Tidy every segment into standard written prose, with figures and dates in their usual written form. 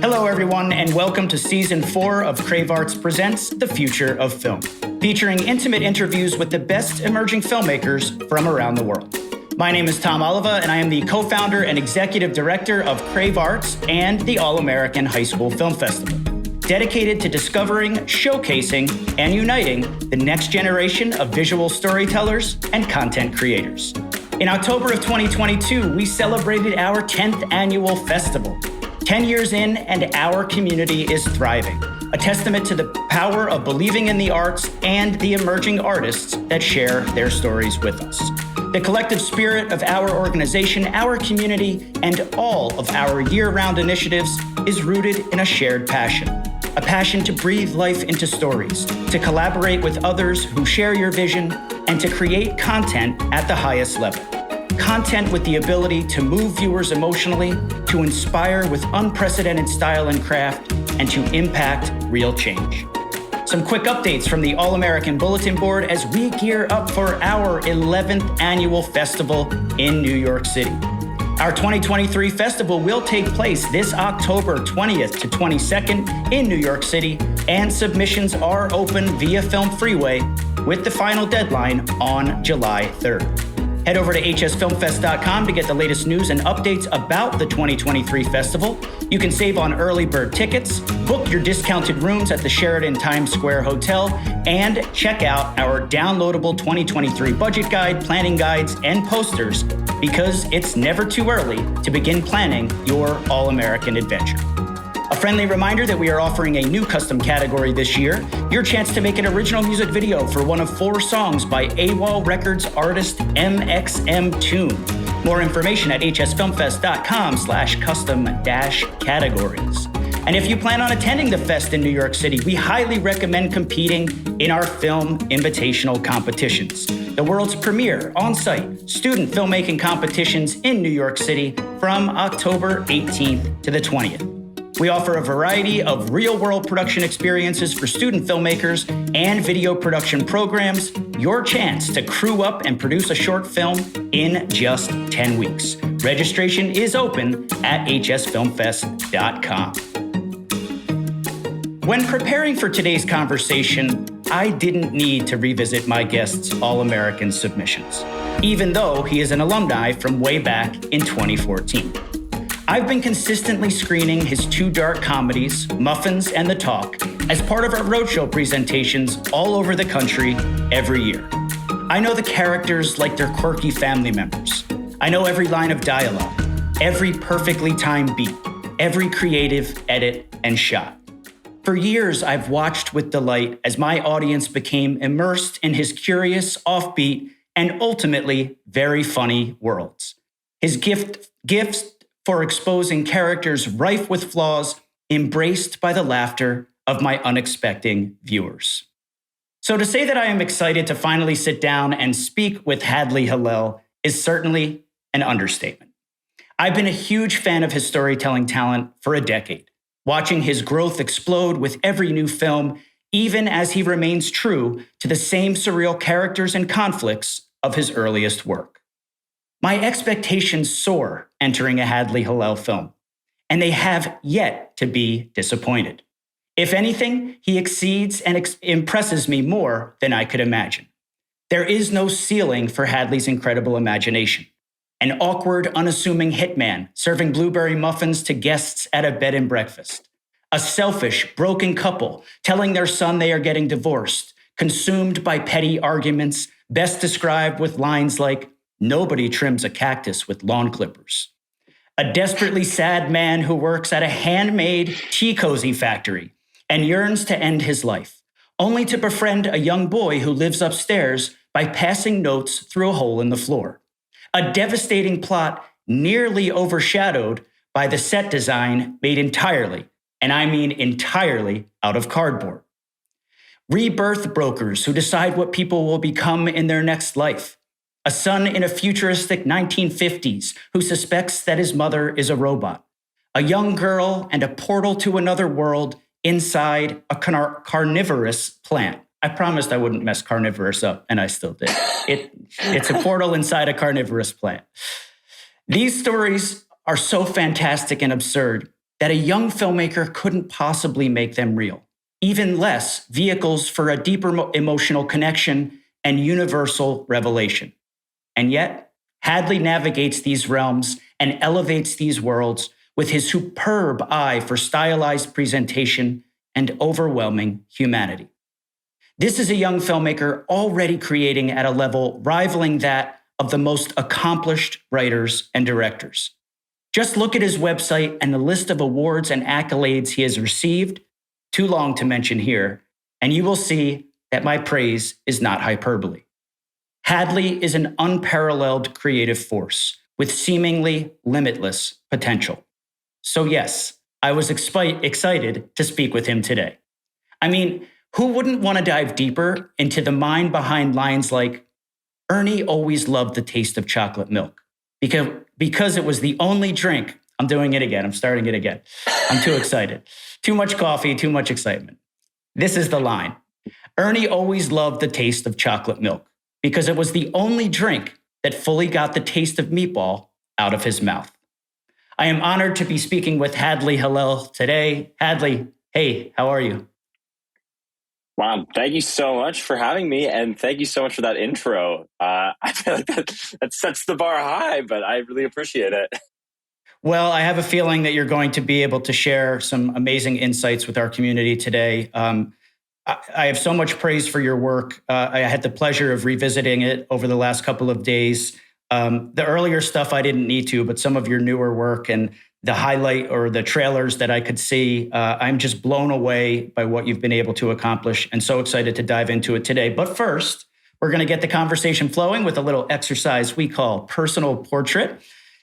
Hello, everyone, and welcome to Season 4 of Crave Arts Presents The Future of Film, featuring intimate interviews with the best emerging filmmakers from around the world. My name is Tom Oliva, and I am the co-founder and executive director of Crave Arts and the All-American High School Film Festival, dedicated to discovering, showcasing, and uniting the next generation of visual storytellers and content creators. In October of 2022, we celebrated our 10th annual festival. 10 years in, and our community is thriving, a testament to the power of believing in the arts and the emerging artists that share their stories with us. The collective spirit of our organization, our community, and all of our year-round initiatives is rooted in a shared passion. A passion to breathe life into stories, to collaborate with others who share your vision, and to create content at the highest level. Content with the ability to move viewers emotionally, to inspire with unprecedented style and craft, and to impact real change. Some quick updates from the All-American Bulletin Board as we gear up for our 11th annual festival in New York City. Our 2023 festival will take place this October 20th to 22nd in New York City, and submissions are open via Film Freeway with the final deadline on July 3rd. Head over to hsfilmfest.com to get the latest news and updates about the 2023 festival. You can save on early bird tickets, book your discounted rooms at the Sheraton Times Square Hotel, and check out our downloadable 2023 budget guide, planning guides, and posters, because it's never too early to begin planning your all-American adventure. A friendly reminder that we are offering a new custom category this year, your chance to make an original music video for one of 4 songs by AWOL Records artist MXM Tune. More information at hsfilmfest.com/custom-categories. And if you plan on attending the fest in New York City, we highly recommend competing in our film invitational competitions, the world's premier on-site student filmmaking competitions in New York City from October 18th to the 20th. We offer a variety of real-world production experiences for student filmmakers and video production programs, your chance to crew up and produce a short film in just 10 weeks. Registration is open at hsfilmfest.com. When preparing for today's conversation, I didn't need to revisit my guest's All-American submissions, even though he is an alumni from way back in 2014. I've been consistently screening his 2 dark comedies, Muffins and The Talk, as part of our Roadshow Presentations all over the country every year. I know the characters like they're quirky family members. I know every line of dialogue, every perfectly timed beat, every creative edit and shot. For years, I've watched with delight as my audience became immersed in his curious, offbeat, and ultimately very funny worlds. His gifts for exposing characters rife with flaws, embraced by the laughter of my unexpected viewers. So to say that I am excited to finally sit down and speak with Hadley Hillel is certainly an understatement. I've been a huge fan of his storytelling talent for a decade, watching his growth explode with every new film, even as he remains true to the same surreal characters and conflicts of his earliest work. My expectations soar entering a Hadley Hillel film, and they have yet to be disappointed. If anything, he exceeds and impresses me more than I could imagine. There is no ceiling for Hadley's incredible imagination. An awkward, unassuming hitman serving blueberry muffins to guests at a bed and breakfast. A selfish, broken couple telling their son they are getting divorced, consumed by petty arguments, best described with lines like, "Nobody trims a cactus with lawn clippers." A desperately sad man who works at a handmade tea cozy factory and yearns to end his life, only to befriend a young boy who lives upstairs by passing notes through a hole in the floor. A devastating plot nearly overshadowed by the set design made entirely, and I mean entirely, out of cardboard. Rebirth brokers who decide what people will become in their next life. A son in a futuristic 1950s who suspects that his mother is a robot. A young girl and a portal to another world inside a carnivorous plant. I promised I wouldn't mess carnivorous up, and I still did. It's a portal inside a carnivorous plant. These stories are so fantastic and absurd that a young filmmaker couldn't possibly make them real, even less vehicles for a deeper emotional connection and universal revelation. And yet, Hadley navigates these realms and elevates these worlds with his superb eye for stylized presentation and overwhelming humanity. This is a young filmmaker already creating at a level rivaling that of the most accomplished writers and directors. Just look at his website and the list of awards and accolades he has received, too long to mention here, and you will see that my praise is not hyperbole. Hadley is an unparalleled creative force with seemingly limitless potential. So yes, I was excited to speak with him today. I mean, who wouldn't want to dive deeper into the mind behind lines like, Ernie always loved the taste of chocolate milk because it was the only drink. I'm doing it again. I'm starting it again. I'm too excited. Too much coffee, too much excitement. This is the line. Ernie always loved the taste of chocolate milk because it was the only drink that fully got the taste of meatball out of his mouth. I am honored to be speaking with Hadley Hillel today. Hadley, hey, how are you? Wow, thank you so much for having me, and thank you so much for that intro. I feel like that sets the bar high, but I really appreciate it. Well, I have a feeling that you're going to be able to share some amazing insights with our community today. I have so much praise for your work. I had the pleasure of revisiting it over the last couple of days. The earlier stuff I didn't need to, but some of your newer work and the highlight or the trailers that I could see, I'm just blown away by what you've been able to accomplish and so excited to dive into it today. But first, we're going to get the conversation flowing with a little exercise we call personal portrait.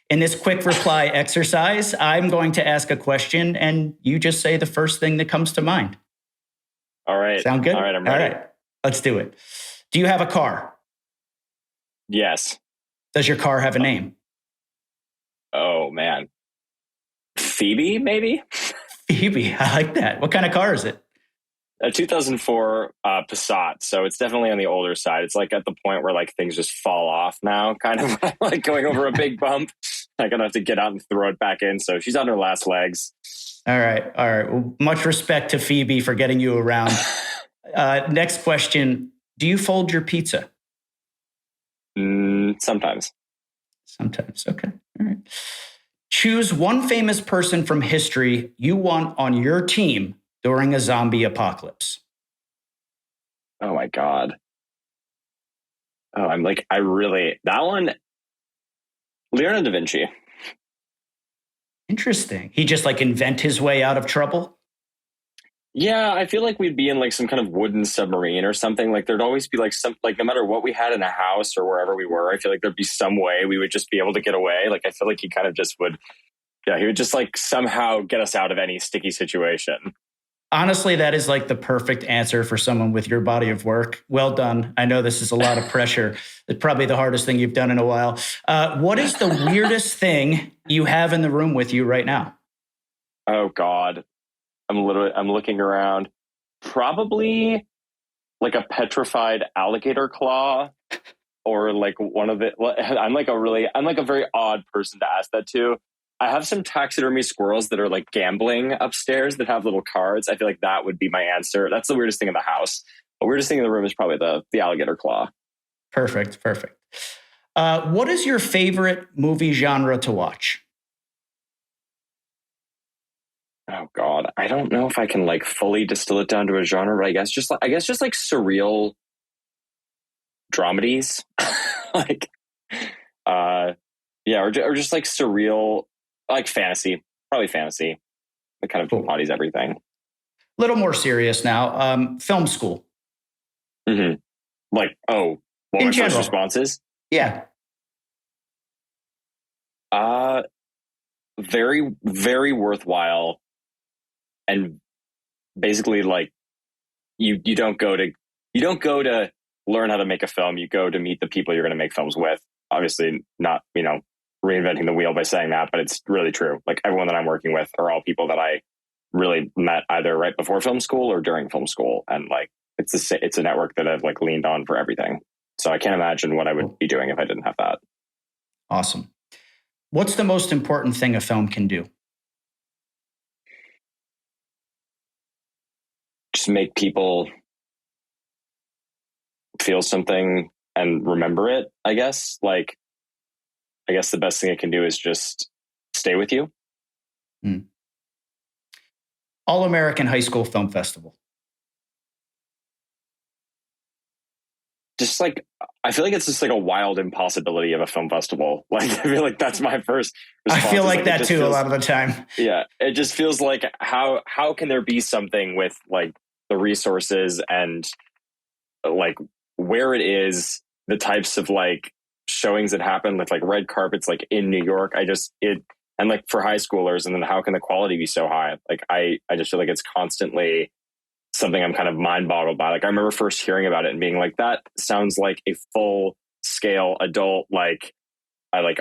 In this quick reply exercise, I'm going to ask a question and you just say the first thing that comes to mind. All right. Sound good? All right, I'm ready. All right, let's do it. Do you have a car? Yes. Does your car have a name? Oh, man. Phoebe, maybe? Phoebe, I like that. What kind of car is it? A 2004 Passat, so it's definitely on the older side. It's like at the point where like things just fall off now, kind of like going over a big bump. I'm going to have to get out and throw it back in, so she's on her last legs. All right. Well, much respect to Phoebe for getting you around. Next question. Do you fold your pizza? Sometimes. Sometimes. Okay. All right. Choose one famous person from history you want on your team during a zombie apocalypse. Oh my God. Oh, that one, Leonardo da Vinci. Interesting. He just like invent his way out of trouble? Yeah, I feel like we'd be in like some kind of wooden submarine or something. Like there'd always be like no matter what we had in a house or wherever we were, I feel like there'd be some way we would just be able to get away. Like I feel like he kind of just would, he would just like somehow get us out of any sticky situation. Honestly, that is like the perfect answer for someone with your body of work. Well done. I know this is a lot of pressure. It's probably the hardest thing you've done in a while. What is the weirdest thing you have in the room with you right now? Oh God. I'm looking around. Probably like a petrified alligator claw or like one of the, I'm like a very odd person to ask that to. I have some taxidermy squirrels that are like gambling upstairs that have little cards. I feel like that would be my answer. That's the weirdest thing in the house. The weirdest thing in the room is probably the alligator claw. Perfect. What is your favorite movie genre to watch? Oh God, I don't know if I can like fully distill it down to a genre, but I guess just like surreal dramedies, like, or just like surreal, like fantasy, probably fantasy. That kind of embodies everything. A little more serious now. Film school. Mm-hmm. Like, what in my general. first response is? Yeah. Very, very worthwhile. And basically, like, you don't go to learn how to make a film. You go to meet the people you're going to make films with. Obviously, not reinventing the wheel by saying that, but it's really true. Like everyone that I'm working with are all people that I really met either right before film school or during film school. And like, it's a network that I've like leaned on for everything. So I can't imagine what I would be doing if I didn't have that. Awesome. What's the most important thing a film can do? Just make people feel something and remember it, I guess. Like, I guess the best thing it can do is just stay with you. All-American High School Film Festival. Just like, I feel like it's just like a wild impossibility of a film festival. Like, I feel like that's my first response. I feel like that too a lot of the time. Yeah. It just feels like how can there be something with like the resources and like where it is, the types of like showings that happen with like red carpets, like in New York. And like for high schoolers, and then how can the quality be so high? Like, I just feel like it's constantly something I'm kind of mind boggled by. Like, I remember first hearing about it and being like, that sounds like a full scale adult, like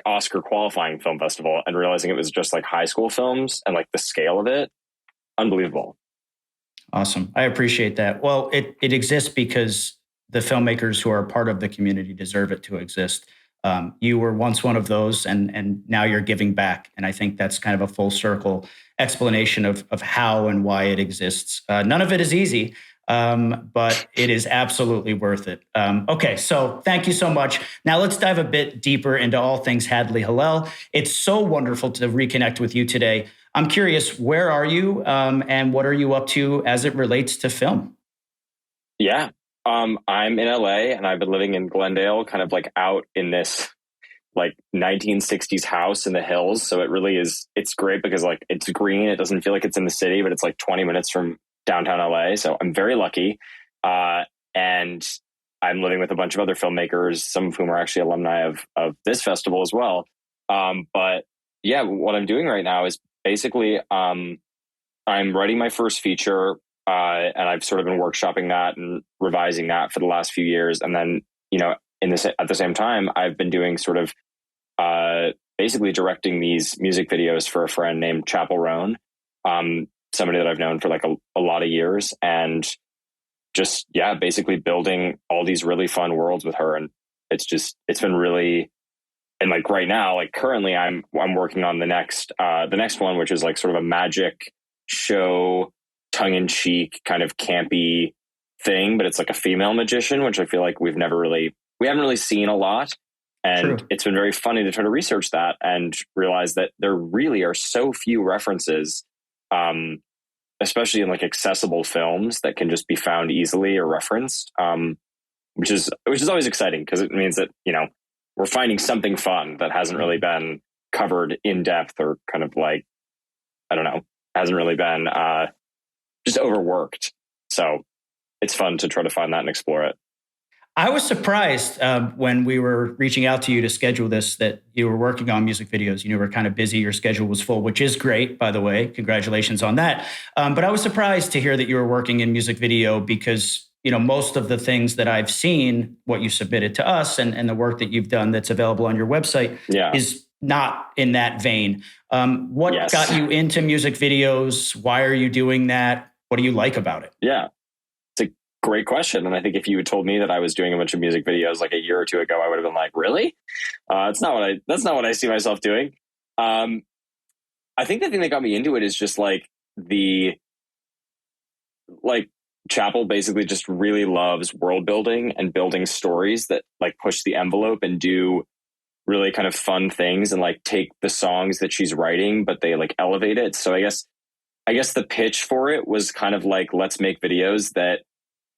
Oscar qualifying film festival, and realizing it was just like high school films and like the scale of it. Unbelievable. Awesome. I appreciate that. Well, it exists because the filmmakers who are part of the community deserve it to exist. You were once one of those, and now you're giving back. And I think that's kind of a full circle explanation of how and why it exists. None of it is easy, but it is absolutely worth it. Okay, so thank you so much. Now let's dive a bit deeper into all things Hadley Hillel. It's so wonderful to reconnect with you today. I'm curious, where are you and what are you up to as it relates to film? Yeah. I'm in LA, and I've been living in Glendale, kind of like out in this like 1960s house in the hills. So it really is, it's great because like it's green. It doesn't feel like it's in the city, but it's like 20 minutes from downtown LA. So I'm very lucky. And I'm living with a bunch of other filmmakers, some of whom are actually alumni of this festival as well. But yeah, what I'm doing right now is basically, I'm writing my first feature. And I've sort of been workshopping that and revising that for the last few years. And then, at the same time, I've been doing sort of basically directing these music videos for a friend named Chapel Roan, somebody that I've known for like a lot of years, and just, basically building all these really fun worlds with her. And it's been really, and like right now, like currently I'm working on the next one, which is like sort of a magic show, tongue-in-cheek kind of campy thing, but it's like a female magician, which I feel like we haven't really seen a lot. And True. It's been very funny to try to research that and realize that there really are so few references, especially in like accessible films that can just be found easily or referenced, which is always exciting because it means that, we're finding something fun that hasn't really been covered in depth, or kind of like, I don't know, hasn't really been just overworked. So it's fun to try to find that and explore it. I was surprised when we were reaching out to you to schedule this, that you were working on music videos. You were kind of busy. Your schedule was full, which is great, by the way. Congratulations on that. But I was surprised to hear that you were working in music video because, most of the things that I've seen, what you submitted to us and the work that you've done that's available on your website is not in that vein. What got you into music videos? Why are you doing that? What do you like about it? Yeah, it's a great question. And I think if you had told me that I was doing a bunch of music videos like a year or two ago, I would have been like, really? That's not what I see myself doing. I think the thing that got me into it is just like Chapel basically just really loves world building and building stories that like push the envelope and do really kind of fun things and like take the songs that she's writing, but they like elevate it. So I guess the pitch for it was kind of like, let's make videos that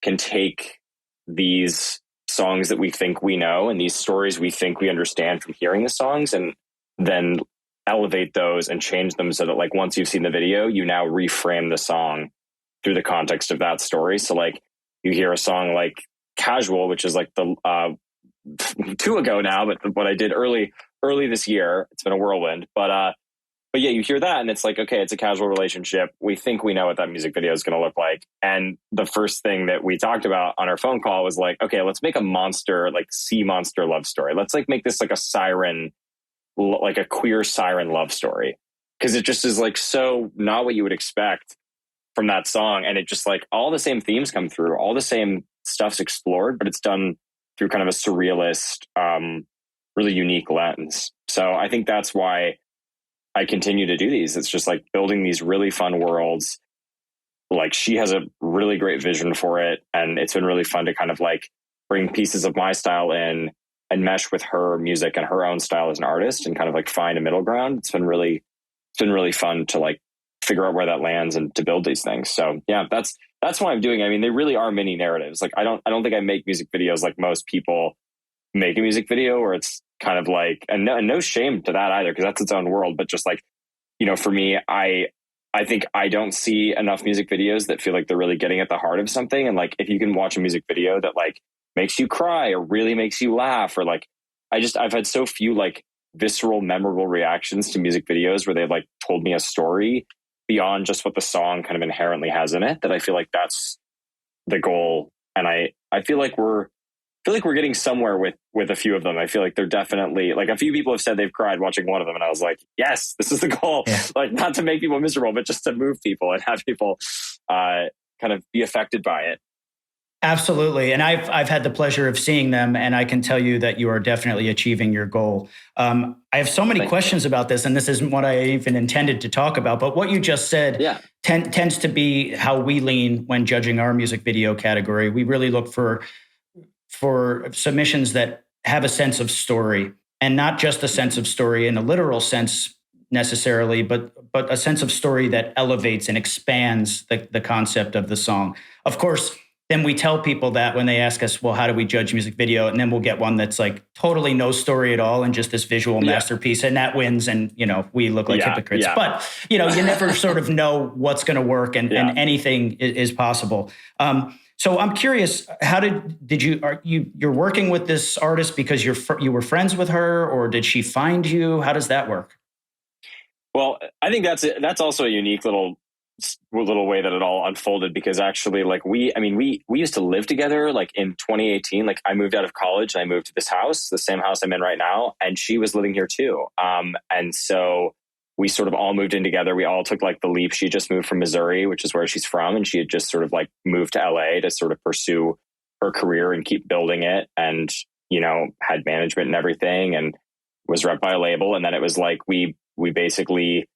can take these songs that we think we know and these stories we think we understand from hearing the songs, and then elevate those and change them so that like once you've seen the video, you now reframe the song through the context of that story. So like you hear a song like Casual, which is like the 2 ago now, but what I did early this year, it's been a whirlwind, but yeah, you hear that and it's like, okay, it's a casual relationship. We think we know what that music video is going to look like. And the first thing that we talked about on our phone call was like, okay, let's make a monster, like sea monster love story. Let's like make this like a siren, like a queer siren love story. Cause it just is like, so not what you would expect from that song. And it just like all the same themes come through, all the same stuff's explored, but it's done through kind of a surrealist, really unique lens. So I think that's why I continue to do these. It's just like building these really fun worlds. Like she has a really great vision for it. And it's been really fun to kind of like bring pieces of my style in and mesh with her music and her own style as an artist and kind of like find a middle ground. It's been really fun to like figure out where that lands and to build these things. So yeah, that's what I'm doing. I mean, they really are mini narratives. Like I don't think I make music videos like most people make a music video, where it's kind of like, and no shame to that either, because that's its own world. But just like, you know, for me, I think I don't see enough music videos that feel like they're really getting at the heart of something. And like, if you can watch a music video that like makes you cry or really makes you laugh, or like, I've had so few like visceral, memorable reactions to music videos where they've like told me a story beyond just what the song kind of inherently has in it, that I feel like that's the goal. And I feel like we're getting somewhere with a few of them. I feel like they're definitely like, a few people have said they've cried watching one of them. And I was like, yes, this is the goal. Yeah. Like not to make people miserable, but just to move people and have people kind of be affected by it. Absolutely. And I've had the pleasure of seeing them, and I can tell you that you are definitely achieving your goal. I have so many questions about this, and this isn't what I even intended to talk about, but what you just said tends to be how we lean when judging our music video category. We really look for submissions that have a sense of story, and not just a sense of story in a literal sense necessarily, but a sense of story that elevates and expands the concept of the song. Of course, then we tell people that when they ask us, well, how do we judge music video? And then we'll get one that's like totally no story at all and just this visual masterpiece. And that wins. And, you know, we look like hypocrites. Yeah. But, you know, you never sort of know what's going to work, and anything is possible. So I'm curious, how you're working with this artist because you were friends with her, or did she find you? How does that work? Well, I think that's also a unique little way that it all unfolded, because actually like we used to live together. Like in 2018, like I moved out of college and I moved to this house, the same house I'm in right now. And she was living here too. And so we sort of all moved in together. We all took like the leap. She just moved from Missouri, which is where she's from. And she had just sort of like moved to LA to sort of pursue her career and keep building it. And, you know, had management and everything, and was rep by a label. And then it was like, we basically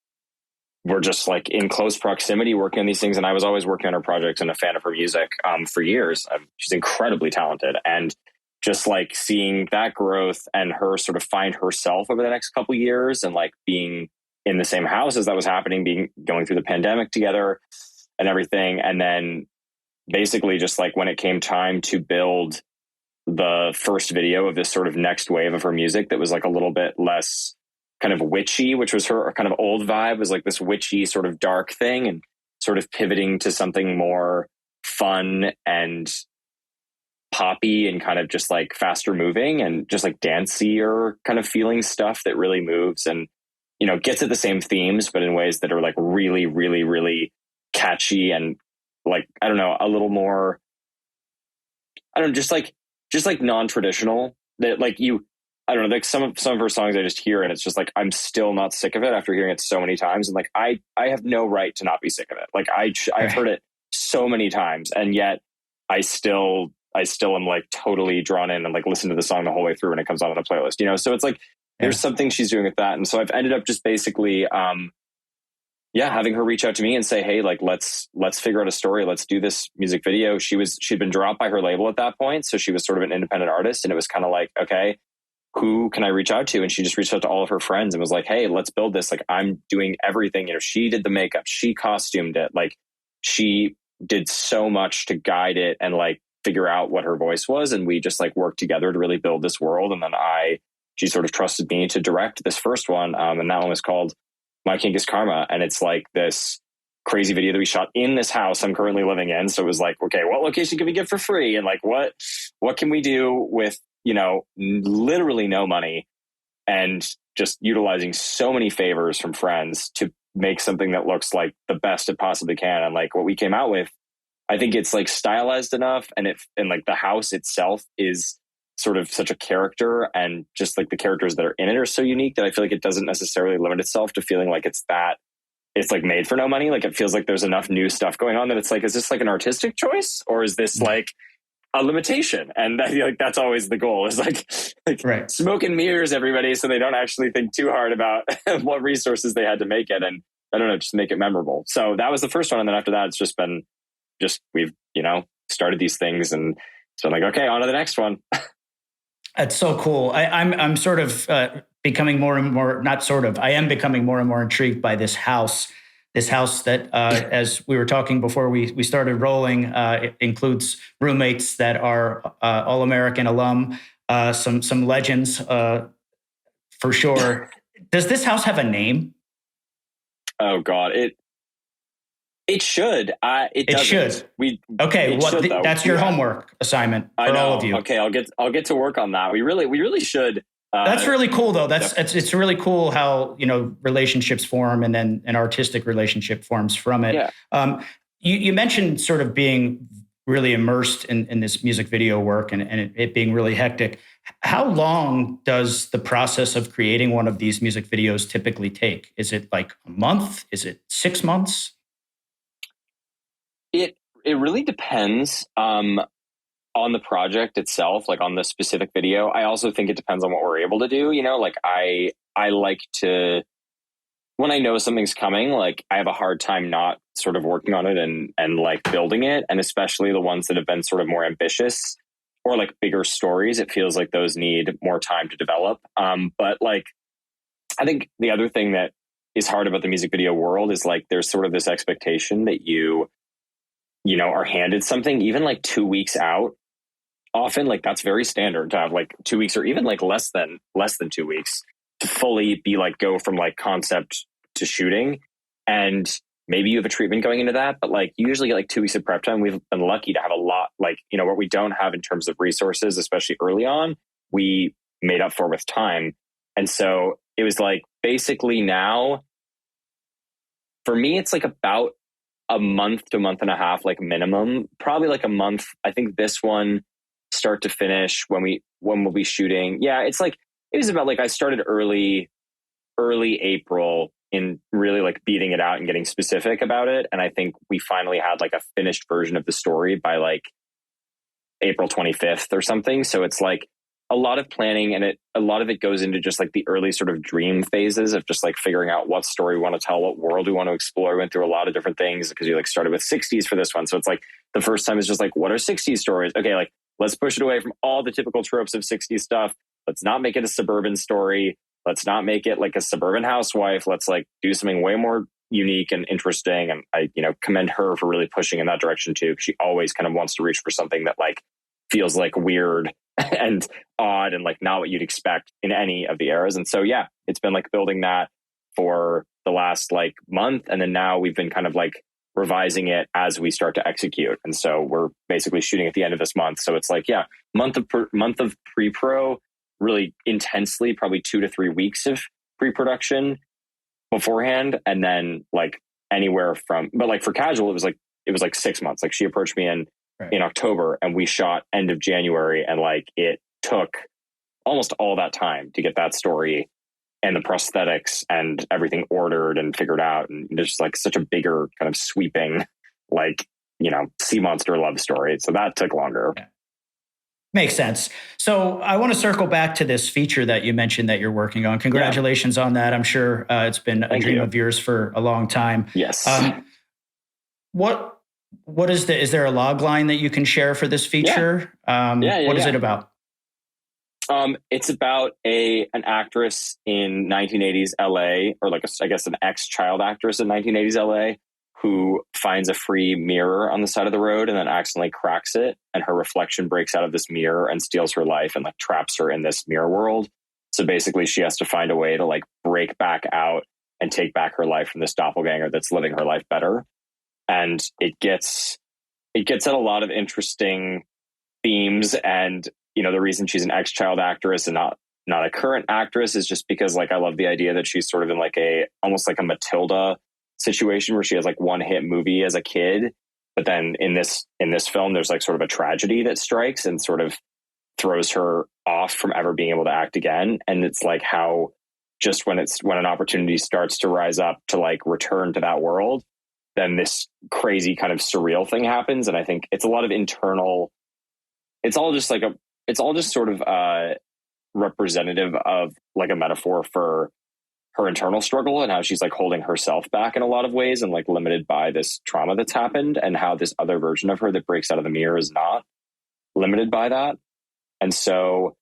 were just like in close proximity working on these things. And I was always working on her projects and a fan of her music for years. She's incredibly talented. And just like seeing that growth and her sort of find herself over the next couple of years, and like being in the same house as that was happening, going through the pandemic together and everything. And then basically just like when it came time to build the first video of this sort of next wave of her music that was like a little bit less kind of witchy, which was her kind of old vibe, was like this witchy sort of dark thing, and sort of pivoting to something more fun and poppy and kind of just like faster moving and just like dancier kind of feeling stuff that really moves and, you know, gets at the same themes, but in ways that are like really, really, really catchy and like, I don't know, a little more, I don't know, just like non-traditional, that like I don't know, like some of her songs I just hear and it's just like, I'm still not sick of it after hearing it so many times. And like, I have no right to not be sick of it. Like I've heard it so many times, and yet I still am like totally drawn in and like listen to the song the whole way through when it comes on a playlist, you know? So it's like, there's something she's doing with that. And so I've ended up just basically, having her reach out to me and say, hey, like, let's figure out a story. Let's do this music video. She'd been dropped by her label at that point. So she was sort of an independent artist, and it was kind of like, okay, who can I reach out to? And she just reached out to all of her friends and was like, hey, let's build this. Like, I'm doing everything. You know, she did the makeup, she costumed it. Like, she did so much to guide it and like figure out what her voice was. And we just like worked together to really build this world. And then she sort of trusted me to direct this first one. And that one was called My Kink is Karma. And it's like this crazy video that we shot in this house I'm currently living in. So it was like, okay, what location can we get for free? And like, what can we do with, you know, literally no money, and just utilizing so many favors from friends to make something that looks like the best it possibly can. And like what we came out with, I think it's like stylized enough, and like the house itself is sort of such a character, and just like the characters that are in it are so unique that I feel like it doesn't necessarily limit itself to feeling like it's that it's like made for no money. Like it feels like there's enough new stuff going on that it's like, is this like an artistic choice or is this like a limitation? And I feel like that's always the goal, is like Right. smoke and mirrors everybody so they don't actually think too hard about what resources they had to make it. And I don't know, just make it memorable. So that was the first one. And then after that, it's just been we've, started these things and so I'm like, okay, on to the next one. That's so cool. I'm sort of becoming more and more, not sort of, I am becoming more and more intrigued by this house. This house that, as we were talking before we started rolling, it includes roommates that are all-American alum, some legends for sure. Does this house have a name? Oh God, it should. It should. That's your homework assignment for all of you. Okay, I'll get to work on that. We really should. That's really cool, though. It's really cool how relationships form, and then an artistic relationship forms from it. Yeah. You mentioned sort of being really immersed in this music video work and it being really hectic. How long does the process of creating one of these music videos typically take? Is it like a month? Is it 6 months? It really depends on the project itself, like on the specific video. I also think it depends on what we're able to do. Like I like to, when I know something's coming, like I have a hard time not sort of working on it and like building it. And especially the ones that have been sort of more ambitious or like bigger stories, it feels like those need more time to develop. But like, I think the other thing that is hard about the music video world is like, there's sort of this expectation that you are handed something even like 2 weeks out. Often like that's very standard to have like 2 weeks or even like less than 2 weeks to fully be like go from like concept to shooting. And maybe you have a treatment going into that, but like you usually get like 2 weeks of prep time. We've been lucky to have a lot, like, what we don't have in terms of resources, especially early on, we made up for with time. And so it was like basically now for me, it's like about a month to a month and a half, like minimum, probably like a month. I think this one start to finish when we'll be shooting. Yeah. It's like, it was about like, I started early April in really like beating it out and getting specific about it. And I think we finally had like a finished version of the story by like April 25th or something. So it's like a lot of planning, and a lot of it goes into just like the early sort of dream phases of just like figuring out what story we want to tell, what world we want to explore. We went through a lot of different things because you like started with 60s for this one. So it's like the first time is just like, what are 60s stories? Okay, like let's push it away from all the typical tropes of 60s stuff. Let's not make it a suburban story. Let's not make it like a suburban housewife. Let's like do something way more unique and interesting. And I, commend her for really pushing in that direction too. She always kind of wants to reach for something that like feels like weird and odd and like not what you'd expect in any of the eras. And so, yeah, it's been like building that for the last like month. And then now we've been kind of like revising it as we start to execute. And so we're basically shooting at the end of this month. So it's like, yeah, month of pre-pro, really intensely, probably 2 to 3 weeks of pre-production beforehand. And then like anywhere from, but like for Casual, it was like 6 months. Like she approached me in October and we shot end of January. And like it took almost all that time to get that story and the prosthetics and everything ordered and figured out. And there's like such a bigger kind of sweeping, like, sea monster love story. So that took longer. Yeah. Makes sense. So I want to circle back to this feature that you mentioned that you're working on. Congratulations on that. I'm sure it's been a dream of yours for a long time. Yes. What is there a log line that you can share for this feature? What is it about? It's about an actress in 1980s LA, or like I guess an ex-child actress in 1980s LA, who finds a free mirror on the side of the road and then accidentally cracks it, and her reflection breaks out of this mirror and steals her life and like traps her in this mirror world. So basically she has to find a way to like break back out and take back her life from this doppelganger that's living her life better. And it gets at a lot of interesting themes. And the reason she's an ex-child actress and not a current actress is just because like I love the idea that she's sort of in like almost like a Matilda situation where she has like one hit movie as a kid, but then in this film there's like sort of a tragedy that strikes and sort of throws her off from ever being able to act again. And it's like how just when an opportunity starts to rise up to like return to that world, then this crazy kind of surreal thing happens. And I think it's a lot of internal, it's all just sort of representative of like a metaphor for her internal struggle and how she's like holding herself back in a lot of ways and like limited by this trauma that's happened, and how this other version of her that breaks out of the mirror is not limited by that. And so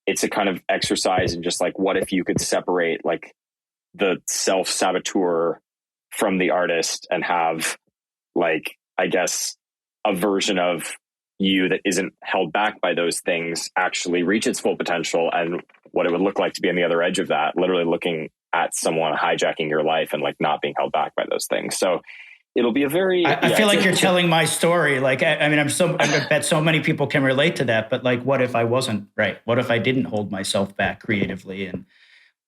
it's a kind of exercise in just like, what if you could separate like the self-saboteur from the artist and have like, I guess, a version of you that isn't held back by those things actually reach its full potential, and what it would look like to be on the other edge of that, literally looking at someone hijacking your life and like not being held back by those things. So it'll be a very, I feel like you're telling my story. Like, I mean, I bet so many people can relate to that, but like, what if I wasn't right? What if I didn't hold myself back creatively? And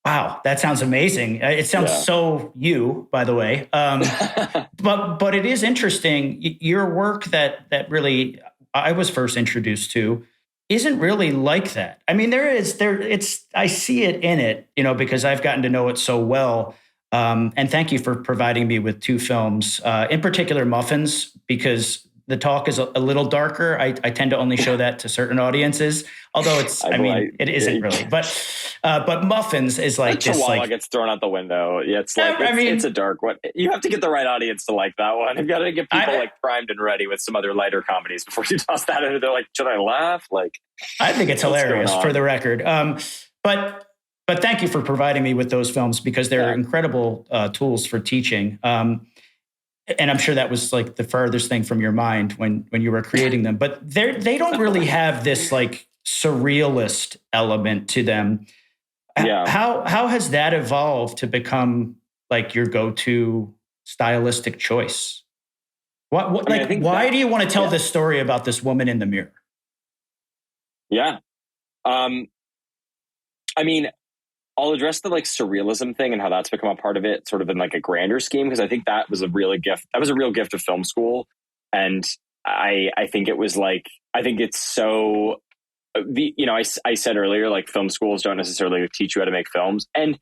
wow, that sounds amazing. It sounds so you, by the way. But it is interesting. Your work that really I was first introduced to isn't really like that. I mean, I see it in it, because I've gotten to know it so well. And thank you for providing me with two films, in particular Muffins, because the talk is a little darker. I tend to only show that to certain audiences, although it isn't really. But Muffins is like this. Chihuahua gets thrown out the window. Yeah, it's like it's a dark one. You have to get the right audience to like that one. You've got to get people like primed and ready with some other lighter comedies before you toss that in. They're like, should I laugh? Like, I think it's hilarious, for the record. But thank you for providing me with those films, because they're incredible tools for teaching. And I'm sure that was like the furthest thing from your mind when you were creating them. But they don't really have this like surrealist element to them. Yeah. How has that evolved to become like your go-to stylistic choice? Why do you want to tell this story about this woman in the mirror? Yeah. I mean, I'll address the like surrealism thing and how that's become a part of it, sort of in like a grander scheme, because I think that was a real gift. That was a real gift of film school, and I think it was like, I think it's so. I said earlier, like, film schools don't necessarily teach you how to make films, and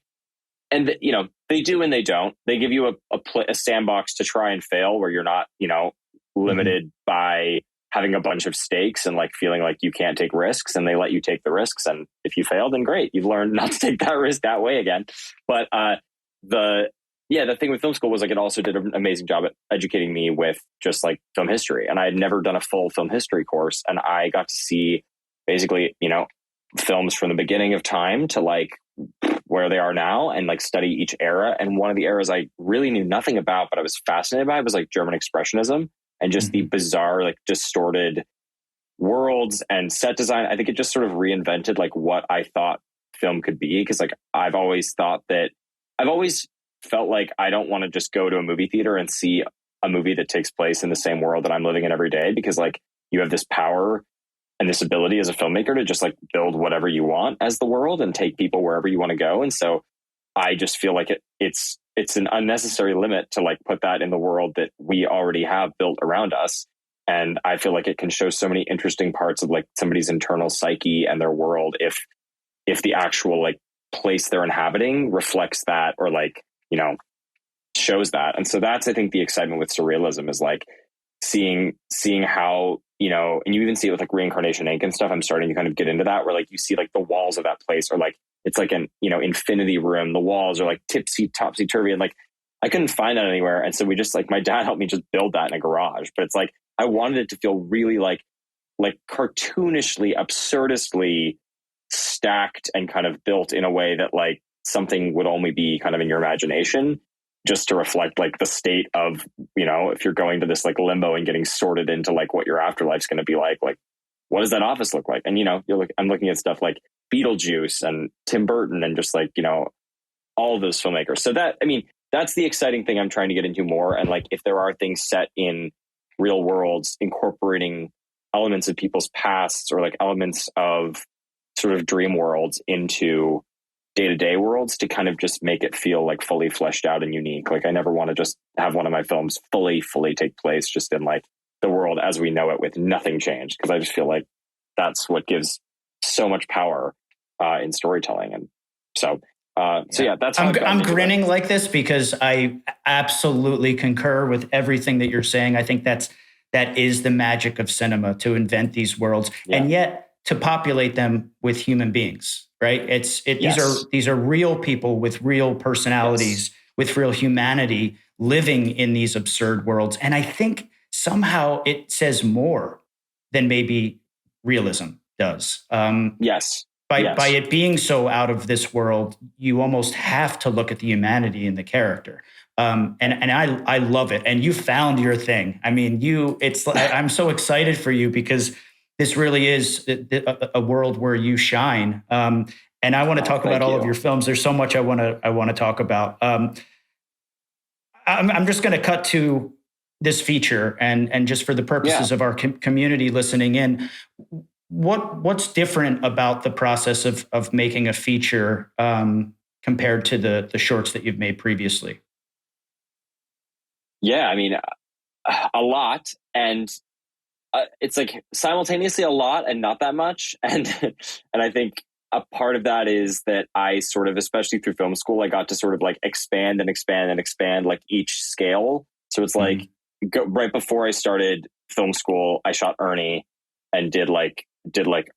they do and they don't. They give you a sandbox to try and fail, where you're not limited by having a bunch of stakes and like feeling like you can't take risks, and they let you take the risks. And if you fail, then great. You've learned not to take that risk that way again. But the thing with film school was like, it also did an amazing job at educating me with just like film history. And I had never done a full film history course. And I got to see basically, films from the beginning of time to like where they are now, and like study each era. And one of the eras I really knew nothing about, but I was fascinated by, was like German Expressionism. And just the bizarre, like distorted worlds and set design. I think it just sort of reinvented like what I thought film could be. Because like I've always felt like I don't want to just go to a movie theater and see a movie that takes place in the same world that I'm living in every day. Because like you have this power and this ability as a filmmaker to just like build whatever you want as the world and take people wherever you want to go. And so I just feel like it's an unnecessary limit to like put that in the world that we already have built around us. And I feel like it can show so many interesting parts of like somebody's internal psyche and their world if the actual like place they're inhabiting reflects that, or like, shows that. And so that's, I think, the excitement with surrealism, is like seeing how, and you even see it with like Reincarnation Inc. and stuff. I'm starting to kind of get into that, where like you see like the walls of that place are like, it's like an, infinity room. The walls are like topsy-turvy. And like, I couldn't find that anywhere. And so we just like, my dad helped me just build that in a garage. But it's like, I wanted it to feel really like cartoonishly, absurdistly stacked and kind of built in a way that like something would only be kind of in your imagination, just to reflect like the state of, if you're going to this like limbo and getting sorted into like what your afterlife's going to be like what does that office look like? And, I'm looking at stuff like Beetlejuice and Tim Burton and just like, all of those filmmakers. So that's the exciting thing I'm trying to get into more. And like, if there are things set in real worlds, incorporating elements of people's pasts, or like elements of sort of dream worlds into day-to-day worlds, to kind of just make it feel like fully fleshed out and unique. Like I never want to just have one of my films fully take place just in like the world as we know it with nothing changed. Because I just feel like that's what gives so much power in storytelling. And so So yeah, that's how I'm grinning like this because I absolutely concur with everything that you're saying. I think that is the magic of cinema, to invent these worlds and yet to populate them with human beings, right? These are real people with real personalities, with real humanity living in these absurd worlds. And I think somehow it says more than maybe realism does. By it being so out of this world, you almost have to look at the humanity in the character. And I love it. And you found your thing. I mean, I'm so excited for you because this really is a world where you shine. And I want to talk about all of your films. There's so much I want to talk about. I'm just going to cut to this feature and just for the purposes of our community listening in, what's different about the process of making a feature compared to the shorts that you've made previously? Yeah, I mean, a lot. And it's like simultaneously a lot and not that much. And I think a part of that is that I sort of, especially through film school, I got to sort of like expand and expand and expand like each scale. So it's like right before I started film school, I shot Ernie and did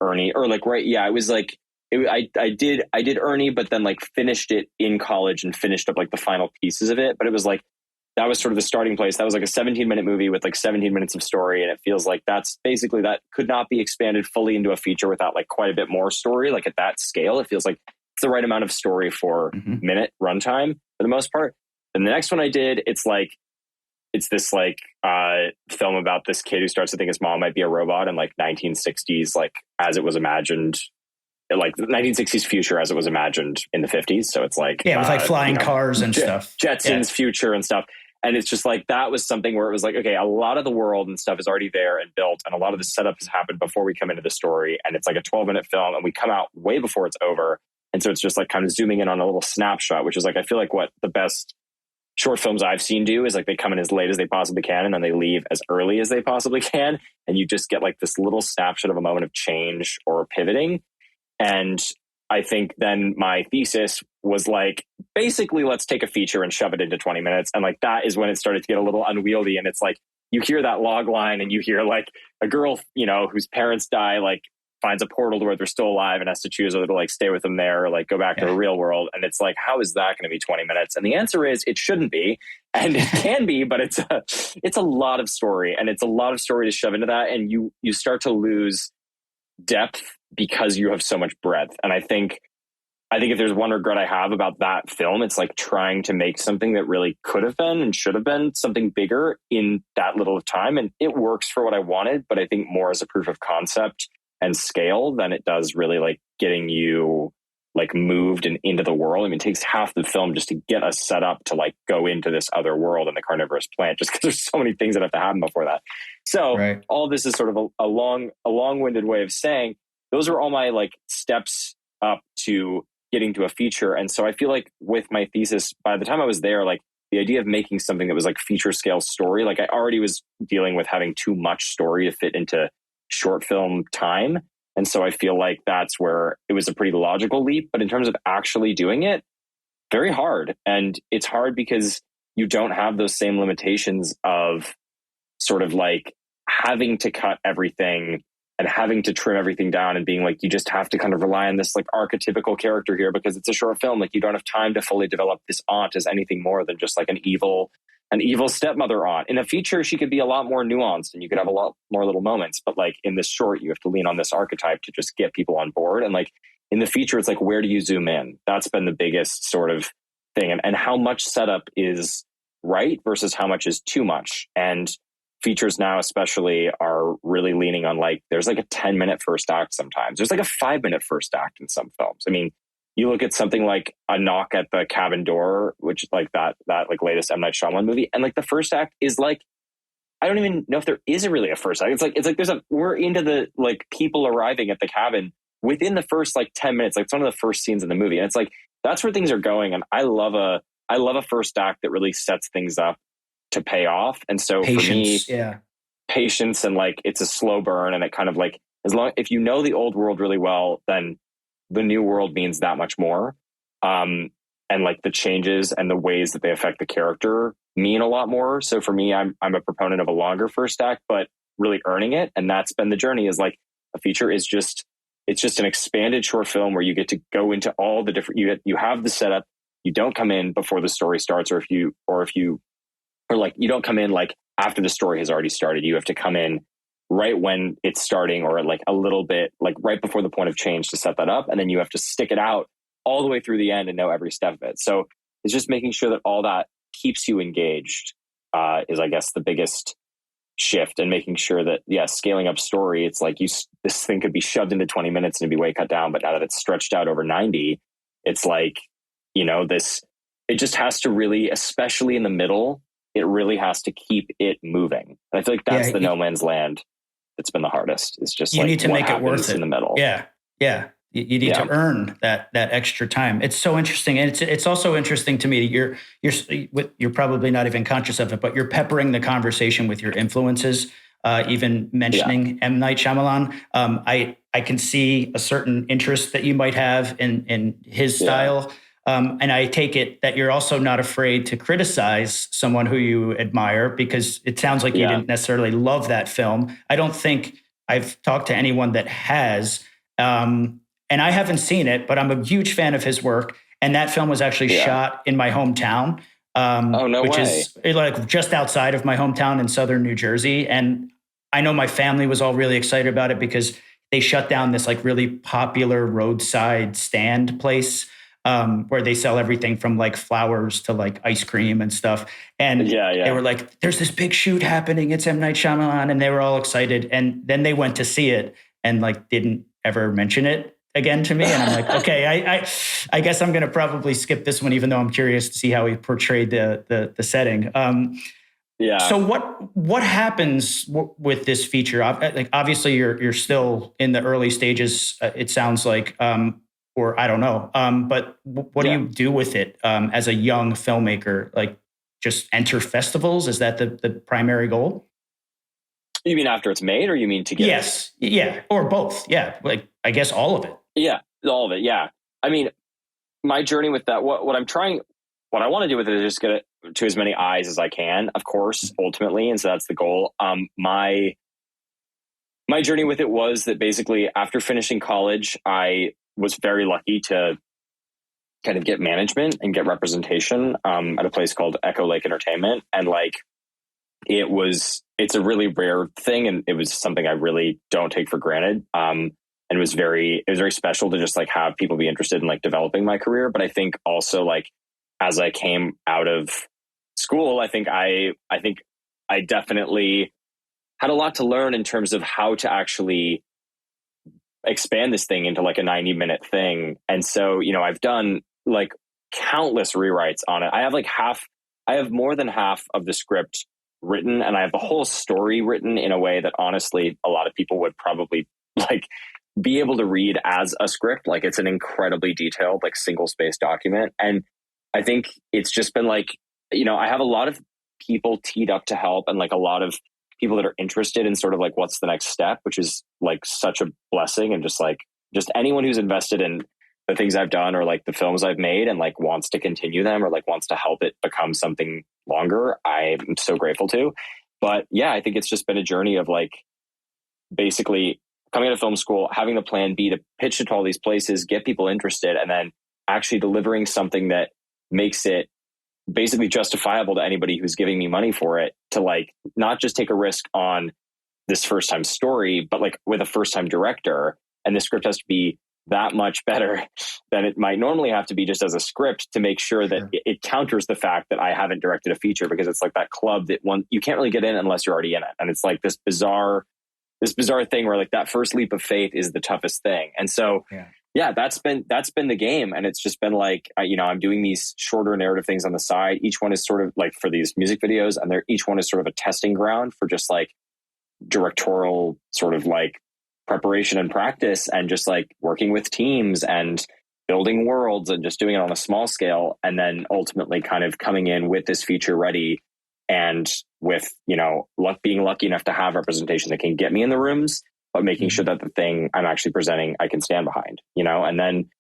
Ernie, or like, right. Yeah. It was like, I did Ernie, but then like finished it in college and finished up like the final pieces of it. But it was like, that was sort of the starting place. That was like a 17-minute movie with like 17 minutes of story. And it feels like that's basically, that could not be expanded fully into a feature without like quite a bit more story. Like at that scale, it feels like it's the right amount of story for minute runtime for the most part. And the next one I did, it's this like film about this kid who starts to think his mom might be a robot in like 1960s, like as it was imagined, like the 1960s future as it was imagined in the 50s. So it's like, it was like flying cars and stuff. Jetsons future and stuff. And it's just like, that was something where it was like, okay, a lot of the world and stuff is already there and built. And a lot of the setup has happened before we come into the story. And it's like a 12-minute film and we come out way before it's over. And so it's just like kind of zooming in on a little snapshot, which is like, I feel like what the best short films I've seen do is like they come in as late as they possibly can and then they leave as early as they possibly can. And you just get like this little snapshot of a moment of change or pivoting. And I think then my thesis was like, basically, let's take a feature and shove it into 20 minutes. And like, that is when it started to get a little unwieldy. And it's like, you hear that log line and you hear like a girl, you know, whose parents die, like finds a portal to where they're still alive and has to choose whether to like stay with them there or like go back to the real world. And it's like, how is that going to be 20 minutes? And the answer is it shouldn't be. And it can be, but it's a lot of story, and it's a lot of story to shove into that. And you start to lose depth because you have so much breadth. And I think if there's one regret I have about that film, it's like trying to make something that really could have been and should have been something bigger in that little of time. And it works for what I wanted, but I think more as a proof of concept and scale than it does really like getting you like moved and into the world. I mean, it takes half the film just to get us set up to like go into this other world in the carnivorous plant, just because there's so many things that have to happen before that. So all this is sort of a long-winded way of saying those are all my like steps up to getting to a feature. And so I feel like with my thesis, by the time I was there, like the idea of making something that was like feature scale story, like I already was dealing with having too much story to fit into short film time. And so I feel like that's where it was a pretty logical leap. But in terms of actually doing it, very hard. And it's hard because you don't have those same limitations of sort of like having to cut everything and having to trim everything down and being like, you just have to kind of rely on this like archetypical character here because it's a short film. Like you don't have time to fully develop this aunt as anything more than just like an evil stepmother aunt. In a feature, she could be a lot more nuanced and you could have a lot more little moments. But like in this short, you have to lean on this archetype to just get people on board. And like in the feature, it's like, where do you zoom in? That's been the biggest sort of thing. And how much setup is right versus how much is too much. And features now especially are really leaning on like, there's like a 10-minute first act sometimes. There's like a 5-minute first act in some films. I mean, you look at something like A Knock at the Cabin Door, which is like that like latest M. Night Shyamalan movie. And like the first act is like, I don't even know if there is really a first act. It's like we're into the like people arriving at the cabin within the first like 10 minutes. Like it's one of the first scenes in the movie. And it's like, that's where things are going. And I love a first act that really sets things up to pay off. And so patience, for me, patience and like, it's a slow burn. And it kind of like, if you know the old world really well, then the new world means that much more. And like the changes and the ways that they affect the character mean a lot more. So for me, I'm a proponent of a longer first act, but really earning it. And that's been the journey. Is like a feature is just, it's just an expanded short film where you get to go into all the different, you have the setup. You don't come in before the story starts, or you don't come in like after the story has already started. You have to come in right when it's starting, or like a little bit like right before the point of change to set that up. And then you have to stick it out all the way through the end and know every step of it. So it's just making sure that all that keeps you engaged is, I guess, the biggest shift, and making sure that, scaling up story. It's like this thing could be shoved into 20 minutes and it'd be way cut down, but now that it's stretched out over 90, it's like, it just has to really, especially in the middle, it really has to keep it moving. And I feel like that's the no man's land. It's been the hardest. It's just you like need to make it worth it in the middle. Yeah. You need to earn that extra time. It's so interesting, and it's also interesting to me. You're probably not even conscious of it, but you're peppering the conversation with your influences. Even mentioning M. Night Shyamalan, I can see a certain interest that you might have in his style, and I take it that you're also not afraid to criticize someone who you admire, because it sounds like you didn't necessarily love that film. I don't think I've talked to anyone that has. And I haven't seen it, but I'm a huge fan of his work. And that film was actually shot in my hometown, which is like just outside of my hometown in southern New Jersey. And I know my family was all really excited about it because they shut down this like really popular roadside stand place where they sell everything from like flowers to like ice cream and stuff. And they were like, there's this big shoot happening. It's M. Night Shyamalan. And they were all excited. And then they went to see it and like didn't ever mention it again to me. And I'm like, okay, I guess I'm going to probably skip this one, even though I'm curious to see how he portrayed the setting. So what happens with this feature? Like, obviously you're still in the early stages. It sounds like, or I don't know. But what do you do with it as a young filmmaker? Like, just enter festivals? Is that the primary goal? You mean after it's made, or you mean to get Yes. Yeah. Or both. Yeah. Like, I guess all of it. Yeah. All of it. Yeah. I mean, my journey with that, what I want to do with it is just get it to as many eyes as I can, of course, ultimately. And so that's the goal. My journey with it was that basically after finishing college, I was very lucky to kind of get management and get representation at a place called Echo Lake Entertainment. And like, it's a really rare thing. And it was something I really don't take for granted. And it was very special to just like have people be interested in like developing my career. But I think also like, as I came out of school, I think I definitely had a lot to learn in terms of how to actually expand this thing into like a 90-minute thing. And so, I've done like countless rewrites on it. I have more than half of the script written, and I have the whole story written in a way that honestly, a lot of people would probably like be able to read as a script. Like, it's an incredibly detailed, like single space document. And I think it's just been like, I have a lot of people teed up to help, and like a lot of people that are interested in sort of like what's the next step, which is like such a blessing. And just anyone who's invested in the things I've done or like the films I've made and like wants to continue them or like wants to help it become something longer, I'm so grateful to. But yeah, I think it's just been a journey of like basically coming out of film school, having the plan B to pitch it to all these places, get people interested, and then actually delivering something that makes it basically justifiable to anybody who's giving me money for it, to like not just take a risk on this first time story, but like with a first time director. And the script has to be that much better than it might normally have to be just as a script, to make sure that it counters the fact that I haven't directed a feature, because it's like that club that you can't really get in unless you're already in it. And it's like this bizarre thing where like that first leap of faith is the toughest thing. And so, that's been the game. And it's just been like, I'm doing these shorter narrative things on the side. Each one is sort of like for these music videos, and each one is sort of a testing ground for just like directorial sort of like preparation and practice, and just like working with teams and building worlds and just doing it on a small scale. And then ultimately kind of coming in with this feature ready, and with, being lucky enough to have representation that can get me in the rooms, but making sure that the thing I'm actually presenting, I can stand behind, and then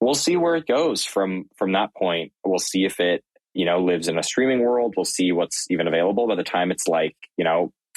we'll see where it goes from that point. We'll see if it, lives in a streaming world. We'll see what's even available by the time it's like,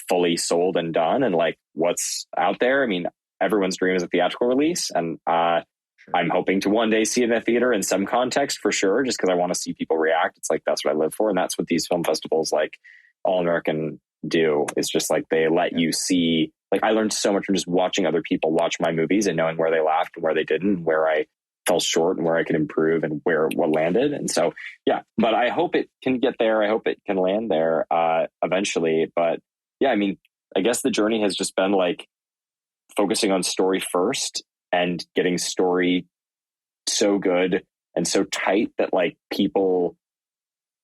fully sold and done, and like what's out there. I mean, everyone's dream is a theatrical release, and I'm hoping to one day see it in a theater in some context for sure, just because I want to see people react. It's like, that's what I live for. And that's what these film festivals like All American do. It's just like, they let you see, like, I learned so much from just watching other people watch my movies and knowing where they laughed and where they didn't, and where I fell short and where I could improve and what landed. And so, yeah, but I hope it can get there. I hope it can land there eventually. But yeah, I mean, I guess the journey has just been like focusing on story first and getting story so good and so tight that like people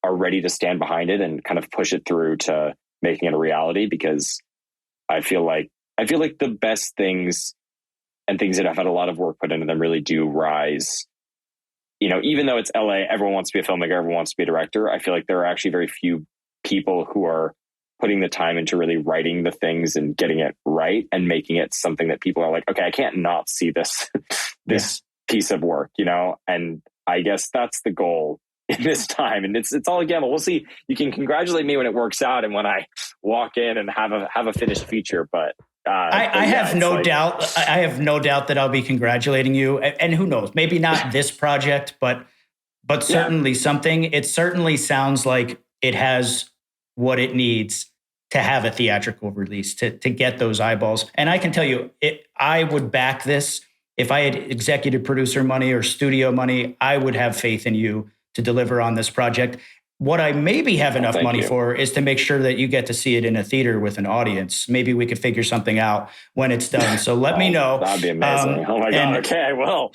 are ready to stand behind it and kind of push it through to making it a reality. Because I feel like the best things and things that have had a lot of work put into them really do rise. Even though it's LA, everyone wants to be a filmmaker, everyone wants to be a director. I feel like there are actually very few people who are putting the time into really writing the things and getting it right and making it something that people are like, okay, I can't not see this piece of work, and I guess that's the goal in this time. And it's all a gamble. We'll see. You can congratulate me when it works out and when I walk in and have a finished feature, but I have no doubt. I have no doubt that I'll be congratulating you. And who knows? Maybe not this project, but certainly something. It certainly sounds like it has what it needs to have a theatrical release, to get those eyeballs. And I can tell you, I would back this. If I had executive producer money or studio money, I would have faith in you to deliver on this project. What I maybe have enough money for is to make sure that you get to see it in a theater with an audience. Maybe we could figure something out when it's done. So let me know. That'd be amazing. Oh my God. Okay, I will.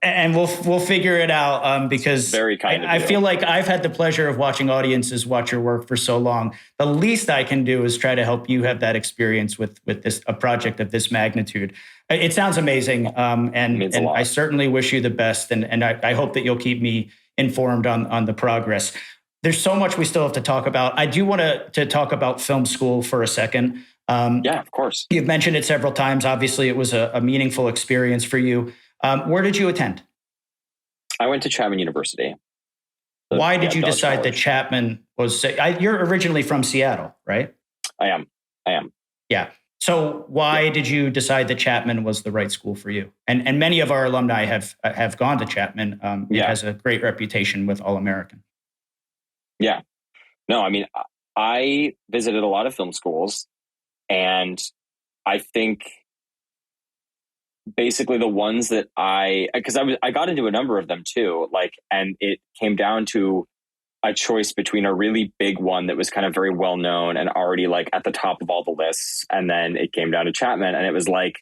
And we'll figure it out because very kind of I feel like I've had the pleasure of watching audiences watch your work for so long. The least I can do is try to help you have that experience with a project of this magnitude. It sounds amazing, and I certainly wish you the best. And I hope that you'll keep me informed on the progress. There's so much we still have to talk about. I do want to talk about film school for a second. Yeah, of course. You've mentioned it several times. Obviously, it was a meaningful experience for you. Where did you attend? I went to Chapman University. Why did you decide that Chapman was... You're originally from Seattle, right? I am. Yeah. So why did you decide that Chapman was the right school for you? And many of our alumni have gone to Chapman. It has a great reputation with All American. Yeah. No, I mean, I visited a lot of film schools, and I think basically the ones that I got into a number of them too, and it came down to a choice between a really big one that was kind of very well known and already like at the top of all the lists. And then it came down to Chapman, and it was like,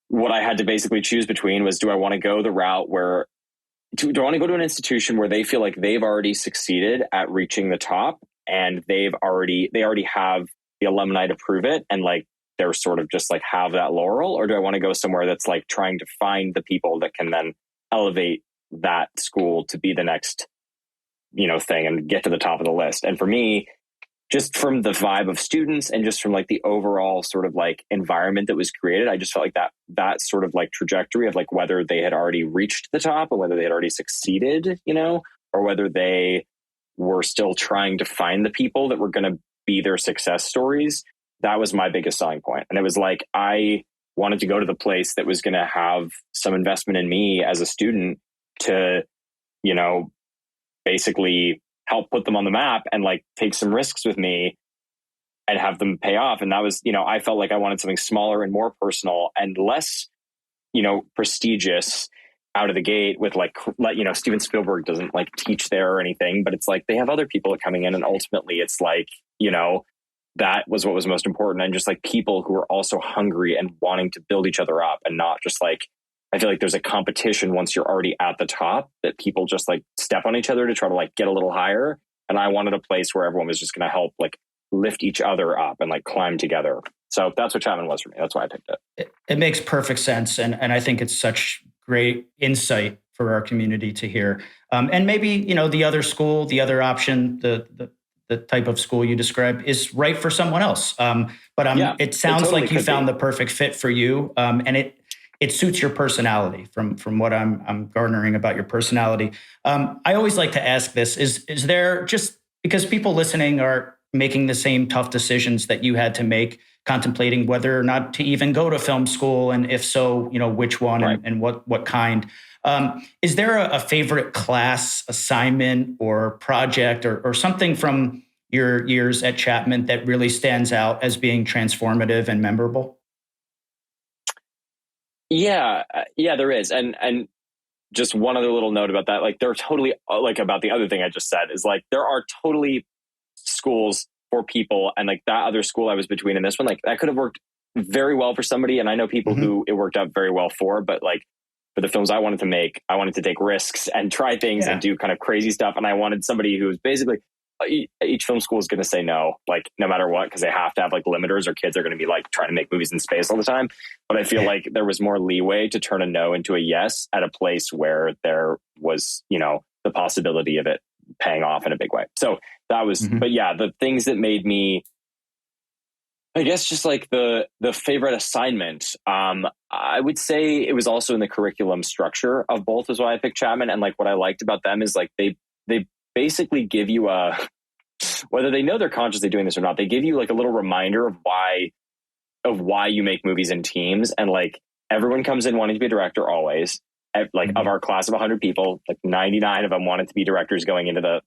what I had to basically choose between was, do I want to go the route where, do I want to go to an institution where they feel like they've already succeeded at reaching the top, and they already have the alumni to prove it, and like they're sort of just like have that laurel? Or do I want to go somewhere that's like trying to find the people that can then elevate that school to be the next, thing and get to the top of the list? And for me, just from the vibe of students and just from like the overall sort of like environment that was created, I just felt like that sort of like trajectory of like whether they had already reached the top or whether they had already succeeded, or whether they were still trying to find the people that were going to be their success stories. That was my biggest selling point. And it was like, I wanted to go to the place that was going to have some investment in me as a student to, basically help put them on the map and like take some risks with me and have them pay off. And that was, I felt like I wanted something smaller and more personal and less, prestigious out of the gate with Steven Spielberg doesn't like teach there or anything, but it's like they have other people coming in, and ultimately it's like, that was what was most important. And just like people who are also hungry and wanting to build each other up, and not just like, I feel like there's a competition once you're already at the top that people just like step on each other to try to like get a little higher. And I wanted a place where everyone was just going to help like lift each other up and like climb together. So that's what Chapman was for me. That's why I picked it. It makes perfect sense. And I think it's such great insight for our community to hear. And maybe, the other school, the other option, the type of school you described is right for someone else. But it sounds like you found the perfect fit for you. And it suits your personality from what I'm garnering about your personality. I always like to ask this, is there, just because people listening are making the same tough decisions that you had to make, contemplating whether or not to even go to film school, and if so, which one, Right. and what kind. Is there a favorite class, assignment, or project, or something from your years at Chapman that really stands out as being transformative and memorable? Yeah, there is. And just one other little note about that, like they're totally like about the other thing I just said is like, there are totally schools for people. And like that other school I was between and this one, like that could have worked very well for somebody. And I know people who it worked out very well for, but like for the films I wanted to make, I wanted to take risks and try things and do kind of crazy stuff. And I wanted somebody who was basically, each film school is going to say no, like no matter what, because they have to have like limiters, or kids are going to be like trying to make movies in space all the time. But I feel like there was more leeway to turn a no into a yes at a place where there was, the possibility of it paying off in a big way. So that was, but yeah, the things that made me, I guess, just like the favorite assignment, I would say it was also in the curriculum structure of both, is why I picked Chapman. And like what I liked about them is like they basically give you whether they know they're consciously doing this or not, they give you like a little reminder of why you make movies in teams. And like everyone comes in wanting to be a director always. Like of our class of 100 people, like 99 of them wanted to be directors going into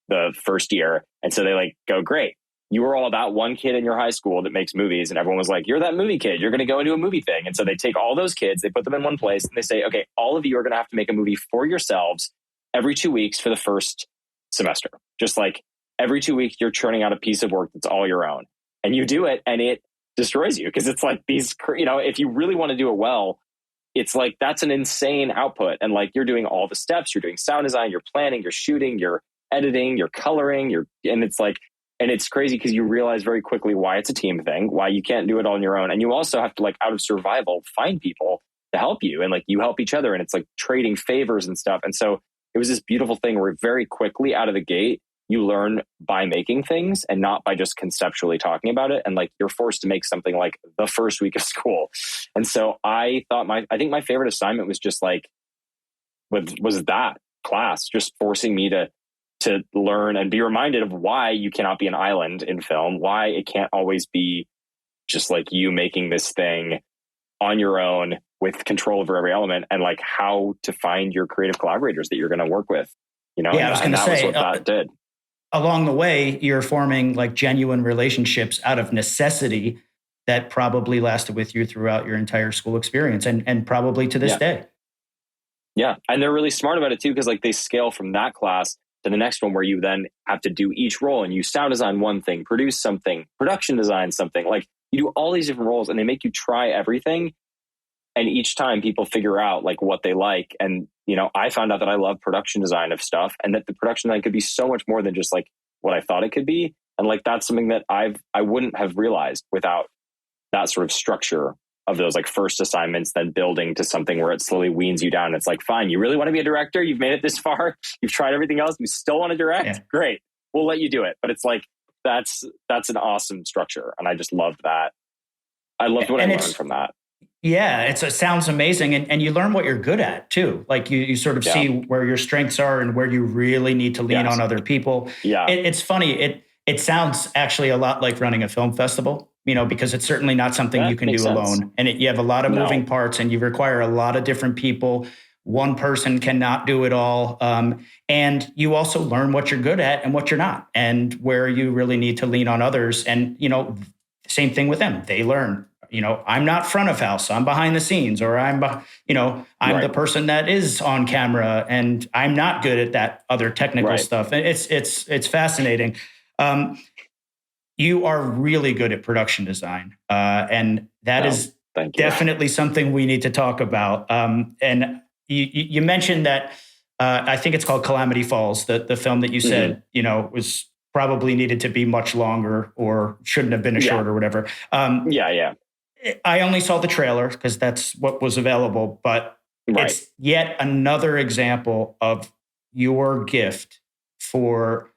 the first year. And so they like go, great. You were all about one kid in your high school that makes movies. And everyone was like, you're that movie kid. You're going to go into a movie thing. And so they take all those kids, they put them in one place, and they say, okay, all of you are going to have to make a movie for yourselves every 2 weeks for the first semester. Just like every 2 weeks, you're churning out a piece of work that's all your own. And you do it, and it destroys you, because it's like these, if you really want to do it well, it's like that's an insane output. And like you're doing all the steps, you're doing sound design, you're planning, you're shooting, you're editing, you're coloring, and it's like, and it's crazy because you realize very quickly why it's a team thing, why you can't do it on your own. And you also have to, like, out of survival, find people to help you, and like you help each other, and it's like trading favors and stuff. And so it was this beautiful thing where very quickly out of the gate, you learn by making things and not by just conceptually talking about it. And like you're forced to make something like the first week of school. And so I think my favorite assignment was just like, was that class just forcing me to learn and be reminded of why you cannot be an island in film, why it can't always be just like you making this thing on your own with control over every element, and like how to find your creative collaborators that you're going to work with, Yeah, I was going to say, was what that did. Along the way, you're forming like genuine relationships out of necessity that probably lasted with you throughout your entire school experience, and probably to this day. Yeah. And they're really smart about it too, because like they scale from that class to the next one, where you then have to do each role, and you sound design one thing, produce something, production design something. Like you do all these different roles, and they make you try everything. And each time people figure out like what they like. And, I found out that I love production design of stuff, and that the production design could be so much more than just like what I thought it could be. And like, that's something that I wouldn't have realized without that sort of structure of those like first assignments, then building to something where it slowly weans you down. It's like, fine, you really want to be a director? You've made it this far. You've tried everything else. You still want to direct? Yeah. Great. We'll let you do it. But it's like, that's an awesome structure. And I just loved that. I loved what I learned from that. Yeah, it sounds amazing. And you learn what you're good at too. Like you sort of see where your strengths are and where you really need to lean on other people. Yeah. It's funny. It sounds actually a lot like running a film festival, because it's certainly not something you can do alone. And you have a lot of moving parts, and you require a lot of different people. One person cannot do it all. And you also learn what you're good at and what you're not, and where you really need to lean on others. And, same thing with them. They learn, I'm not front of house, I'm behind the scenes, or I'm the person that is on camera, and I'm not good at that other technical stuff. And it's fascinating. You are really good at production design. And that is definitely something we need to talk about. And you mentioned that, I think it's called Calamity Falls, the film that you said, was probably needed to be much longer, or shouldn't have been a short or whatever. I only saw the trailer because that's what was available, but it's yet another example of your gift for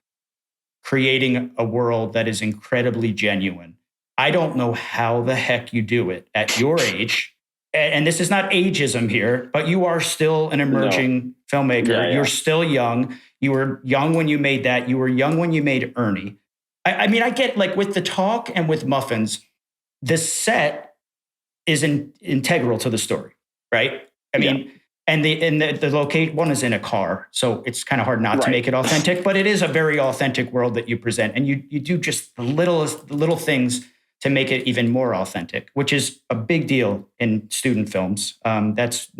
creating a world that is incredibly genuine. I don't know how the heck you do it at your age, and this is not ageism here, but you are still an emerging filmmaker. Yeah. You're still young. You were young when you made that. You were young when you made Ernie. I mean, I get like with The Talk and with Muffins, the set is integral to the story, right? I mean, and the location, one is in a car, so it's kind of hard not to make it authentic, but it is a very authentic world that you present, and you do just the little things to make it even more authentic, which is a big deal in student films. That's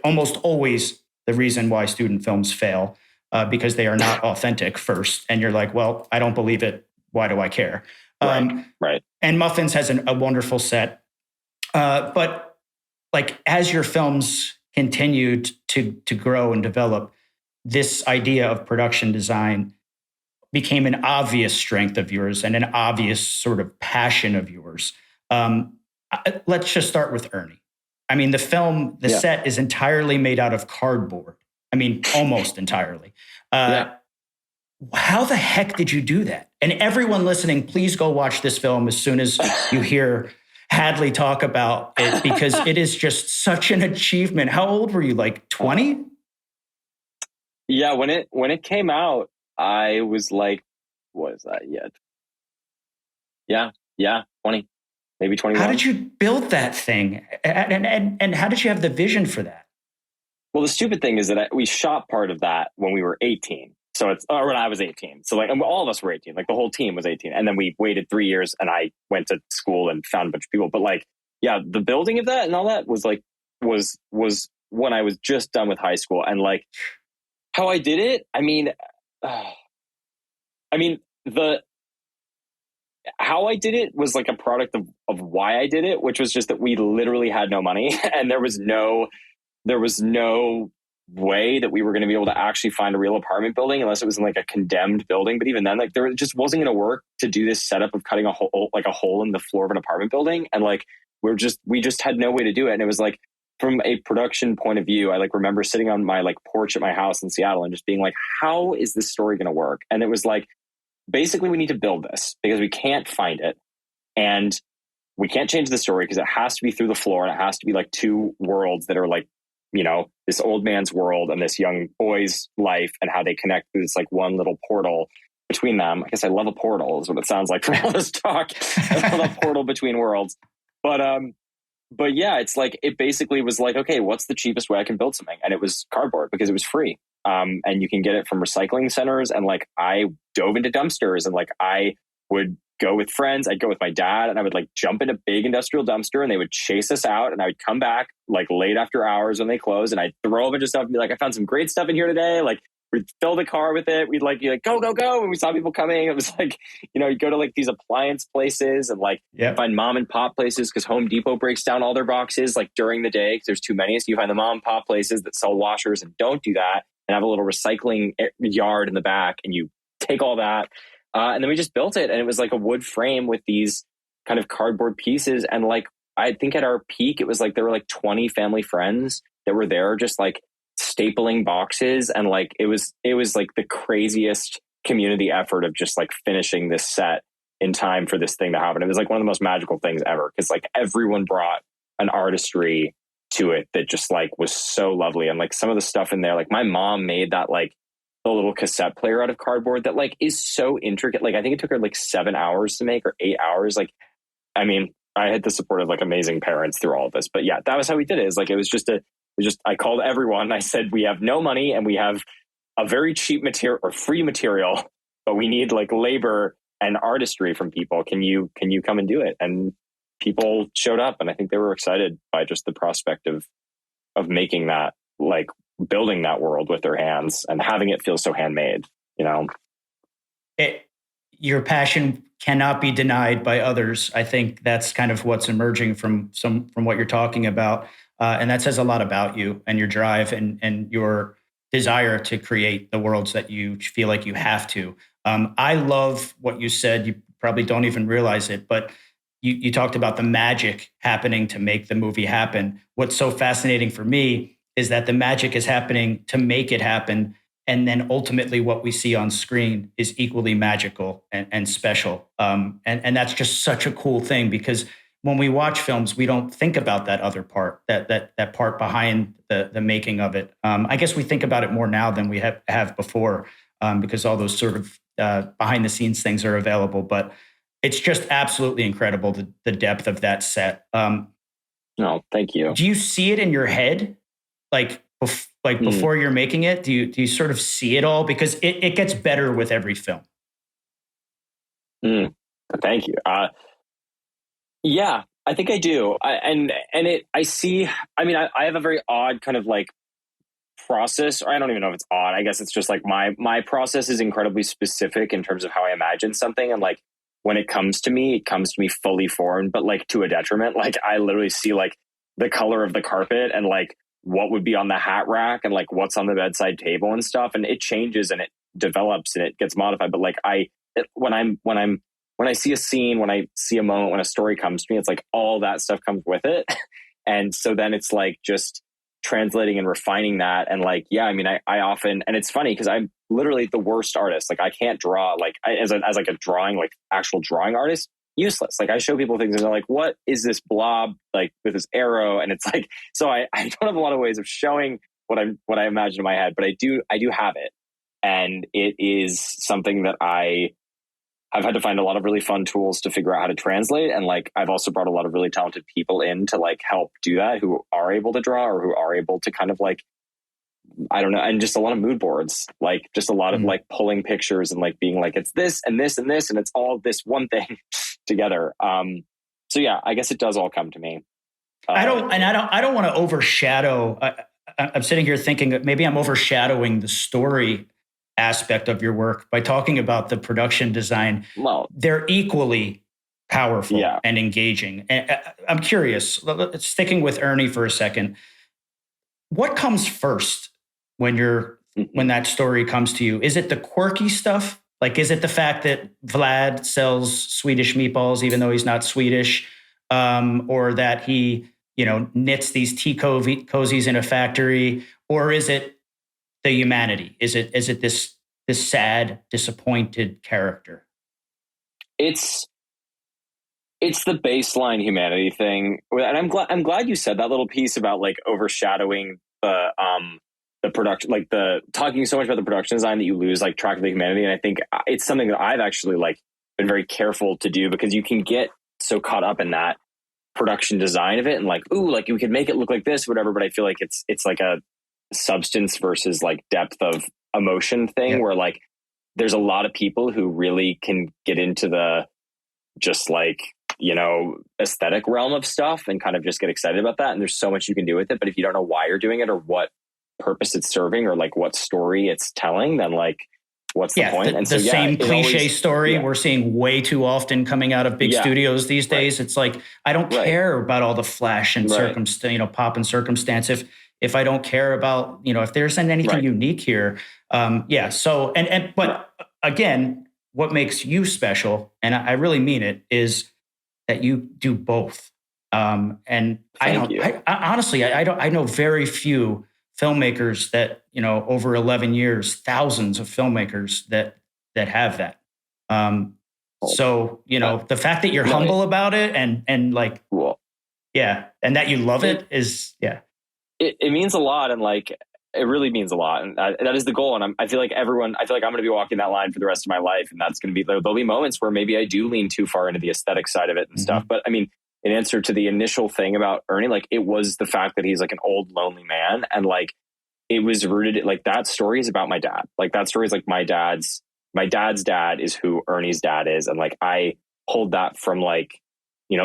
almost always the reason why student films fail, because they are not authentic first, and you're like, well, I don't believe it. Why do I care? Right. And Muffins has a wonderful set, but like as your films continued to grow and develop, this idea of production design became an obvious strength of yours and an obvious sort of passion of yours. Let's just start with Ernie. I mean, the set is entirely made out of cardboard. I mean, almost entirely. How the heck did you do that? And everyone listening, please go watch this film as soon as you hear Hadley talk about it, because it is just such an achievement. How old were you? Like 20? Yeah, when it came out, I was like, what is that yet? Yeah, 20, maybe 21. How did you build that thing? And how did you have the vision for that? Well, the stupid thing is that we shot part of that when we were 18. So when I was 18. So like all of us were 18, like the whole team was 18. And then we waited 3 years and I went to school and found a bunch of people. But like, yeah, the building of that and all that was when I was just done with high school. And like how I did it, how I did it was like a product of why I did it, which was just that we literally had no money and there was no way that we were going to be able to actually find a real apartment building unless it was in like a condemned building. But even then, like there just wasn't going to work to do this setup of cutting a hole in the floor of an apartment building. And like, we just had no way to do it. And it was like, from a production point of view, I like remember sitting on my like porch at my house in Seattle and just being like, how is this story going to work? And it was like, basically we need to build this because we can't find it. And we can't change the story because it has to be through the floor and it has to be like two worlds that are like, you know, this old man's world and this young boy's life and how they connect through this like one little portal between them. I guess I love a portal is what it sounds like from all this talk. I love a portal between worlds. But yeah, it's like, it basically was like, okay, what's the cheapest way I can build something? And it was cardboard because it was free. And you can get it from recycling centers. And like, I dove into dumpsters and like, I would go with friends. I'd go with my dad and I would like jump in a big industrial dumpster and they would chase us out and I would come back like late after hours when they closed and I'd throw a bunch of stuff and be like, I found some great stuff in here today. Like we'd fill the car with it. We'd like, be like, go. And we saw people coming. It was like, you know, you go to like these appliance places and like find mom and pop places because Home Depot breaks down all their boxes like during the day because there's too many. So you find the mom and pop places that sell washers and don't do that and have a little recycling yard in the back and you take all that. And then we just built it and it was like a wood frame with these kind of cardboard pieces. And like, I think at our peak, it was like, there were like 20 family friends that were there just like stapling boxes. And like, it was like the craziest community effort of just like finishing this set in time for this thing to happen. It was like one of the most magical things ever. Cause like everyone brought an artistry to it that just like was so lovely. And like some of the stuff in there, like my mom made that like the little cassette player out of cardboard that like is so intricate. Like I think it took her like 7 hours to make or 8 hours. Like, I mean, I had the support of like amazing parents through all of this, but yeah, that was how we did it. Is like, I called everyone. I said, we have no money and we have a very cheap material or free material, but we need like labor and artistry from people. Can you come and do it? And people showed up and I think they were excited by just the prospect of making that, like building that world with their hands and having it feel so handmade, you know? Your passion cannot be denied by others. I think that's kind of what's emerging from what you're talking about. And that says a lot about you and your drive and your desire to create the worlds that you feel like you have to. I love what you said. You probably don't even realize it, but you talked about the magic happening to make the movie happen. What's so fascinating for me is that the magic is happening to make it happen. And then ultimately what we see on screen is equally magical and special. And that's just such a cool thing because when we watch films, we don't think about that other part, that part behind the making of it. I guess we think about it more now than we have before, because all those sort of behind the scenes things are available. But it's just absolutely incredible, the depth of that set. No, thank you. Do you see it in your head, like before you're making it? Do you sort of see it all? Because it gets better with every film. Thank you. Yeah, I think I do. I see. I mean, I have a very odd kind of like process. Or I don't even know if it's odd. I guess it's just like my process is incredibly specific in terms of how I imagine something, and like when it comes to me fully formed, but like to a detriment. Like I literally see like the color of the carpet and like what would be on the hat rack and like what's on the bedside table and stuff, and it changes and it develops and it gets modified. But like when I see a scene, when I see a moment, when a story comes to me, it's like all that stuff comes with it. And so then it's like just translating and refining that. And like, yeah, I mean, I often, and it's funny because I'm literally the worst artist. Like I can't draw, like as like a drawing, like actual drawing artist, useless. Like I show people things and they're like, what is this blob like with this arrow? And it's like, so I don't have a lot of ways of showing what I imagine in my head, but I do have it. And it is something that I've had to find a lot of really fun tools to figure out how to translate. And like, I've also brought a lot of really talented people in to like help do that, who are able to draw or who are able to kind of like, I don't know. And just a lot of mood boards, like just a lot of like pulling pictures and like being like, it's this and this and this, and it's all this one thing together. So yeah, I guess it does all come to me. I don't want to overshadow. I'm sitting here thinking that maybe I'm overshadowing the story aspect of your work by talking about the production design. Well, they're equally powerful and engaging. And I'm curious, sticking with Ernie for a second, what comes first when that story comes to you? Is it the quirky stuff? Like, is it the fact that Vlad sells Swedish meatballs, even though he's not Swedish, or that he, knits these tea cozies in a factory, or is it the humanity? Is it this sad, disappointed character? It's the baseline humanity thing, and I'm glad you said that little piece about like overshadowing the production, like the talking so much about the production design that you lose like track of the humanity. And I think it's something that I've actually like been very careful to do, because you can get so caught up in that production design of it and like, ooh, like you could make it look like this, whatever. But I feel like it's like a substance versus like depth of emotion thing, where like there's a lot of people who really can get into the just like, aesthetic realm of stuff and kind of just get excited about that. And there's so much you can do with it. But if you don't know why you're doing it or what purpose it's serving or like what story it's telling, then like what's the point? And the same cliche story we're seeing way too often coming out of big studios these days. It's like, I don't care about all the flash and pop and circumstance if I don't care about, if there isn't anything unique here. So, but again, what makes you special, and I really mean it, is that you do both. And I honestly know very few filmmakers that, over 11 years, thousands of filmmakers that have that. So, the fact that you're humble about it and like, and that you love it is, It means a lot, and like it really means a lot, and that is the goal. And I feel like I'm going to be walking that line for the rest of my life, and that's going to be there'll be moments where maybe I do lean too far into the aesthetic side of it and stuff. But I mean, in answer to the initial thing about Ernie, like it was the fact that he's like an old lonely man, and like it was rooted like that story is about my dad. Like that story is like my dad's dad is who Ernie's dad is, and like I hold that from like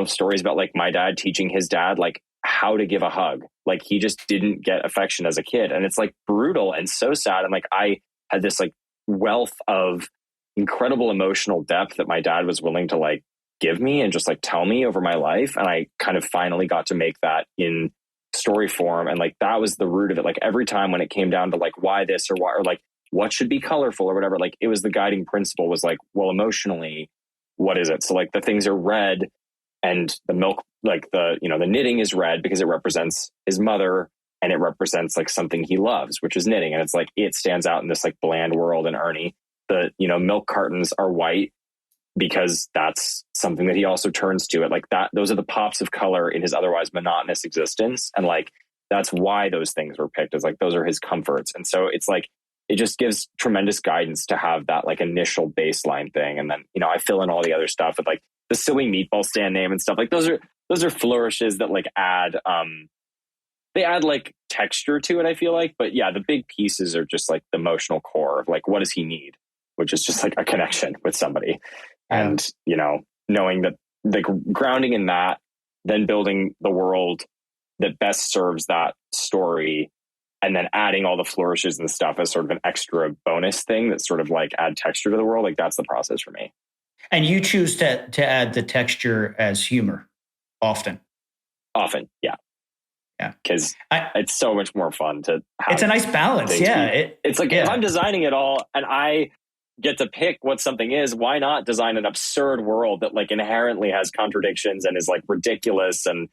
stories about like my dad teaching his dad like how to give a hug. Like he just didn't get affection as a kid, and it's like brutal and so sad. And like I had this like wealth of incredible emotional depth that my dad was willing to like give me and just like tell me over my life, and I kind of finally got to make that in story form. And like that was the root of it. Like every time when it came down to like why this or why, or like what should be colorful or whatever, like it was the guiding principle was like, well, emotionally, what is it? So like the things are red, and the milk, like the knitting is red because it represents his mother, and it represents like something he loves, which is knitting. And it's like, it stands out in this like bland world. And Ernie, the, milk cartons are white because that's something that he also turns to. It like that. Those are the pops of color in his otherwise monotonous existence, and like that's why those things were picked. Is like those are his comforts, and so it's like it just gives tremendous guidance to have that like initial baseline thing, and then I fill in all the other stuff with like the silly meatball stand name and stuff. Like those are flourishes that like add they add like texture to it, I feel like. But yeah, the big pieces are just like the emotional core of like what does he need, which is just like a connection with somebody. And, knowing that like grounding in that, then building the world that best serves that story, and then adding all the flourishes and stuff as sort of an extra bonus thing that sort of like add texture to the world. Like that's the process for me. And you choose to add the texture as humor often. Often, yeah. Yeah. Because it's so much more fun to have. It's a nice balance. Yeah. It's like if I'm designing it all and I get to pick what something is, why not design an absurd world that like inherently has contradictions and is like ridiculous and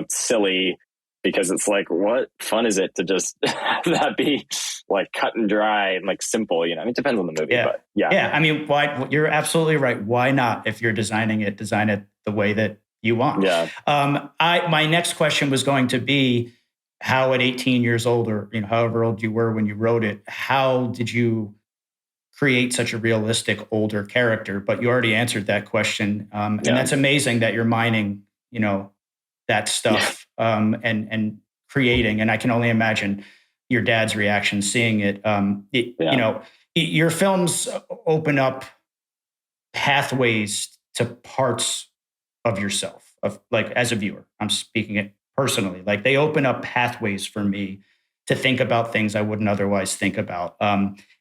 silly, because it's like, what fun is it to just have that be like cut and dry and like simple, I mean, it depends on the movie, but yeah. I mean, you're absolutely right. Why not? If you're designing it, design it the way that you want. Yeah. My next question was going to be how at 18 years old, or however old you were when you wrote it, how did you create such a realistic older character? But you already answered that question. And that's amazing that you're mining, that stuff and creating. And I can only imagine your dad's reaction seeing it. Your films open up pathways to parts of yourself, of like as a viewer. I'm speaking it personally. Like they open up pathways for me to think about things I wouldn't otherwise think about.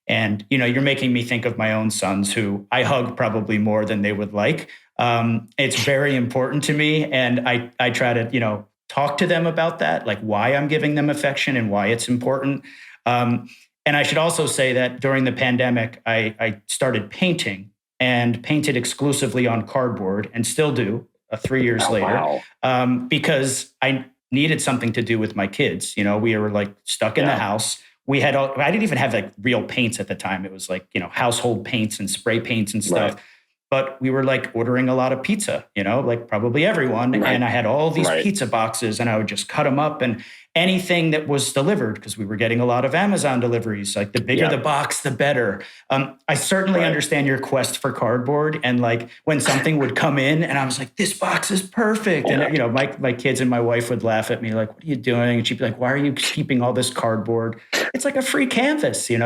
And you're making me think of my own sons, who I hug probably more than they would like. It's very important to me. And I try to, talk to them about that, like why I'm giving them affection and why it's important. And I should also say that during the pandemic, I started painting and painted exclusively on cardboard, and still do 3 years later, because I needed something to do with my kids. We were like stuck in the house. I didn't even have like real paints at the time. It was like, household paints and spray paints and stuff. Right. But we were like ordering a lot of pizza, like probably everyone. Right. And I had all these pizza boxes, and I would just cut them up, and anything that was delivered, because we were getting a lot of Amazon deliveries, like the bigger the box, the better. I certainly understand your quest for cardboard, and like when something would come in and I was like, this box is perfect. Yeah. And my kids and my wife would laugh at me like, what are you doing? And she'd be like, why are you keeping all this cardboard? It's like a free canvas, and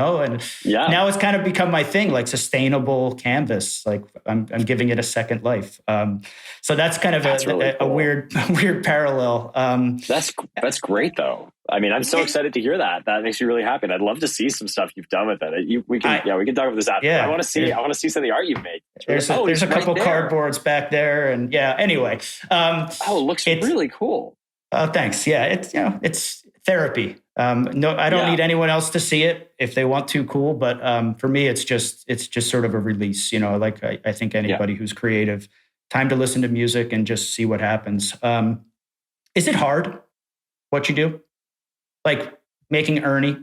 now it's kind of become my thing, like sustainable canvas. Like I'm giving it a second life. So that's kind of a weird parallel. That's great though. I mean, I'm so excited to hear that. That makes me really happy. And I'd love to see some stuff you've done with it. We can talk about this after. Yeah, I want to see some of the art you've made. There's a couple cardboards back there, and anyway. It looks really cool. Thanks. Yeah, it's therapy. No, I don't need anyone else to see it. If they want to, cool. But for me, it's just sort of a release. Like I think anybody who's creative, time to listen to music and just see what happens. Is it hard what you do? Like making Ernie,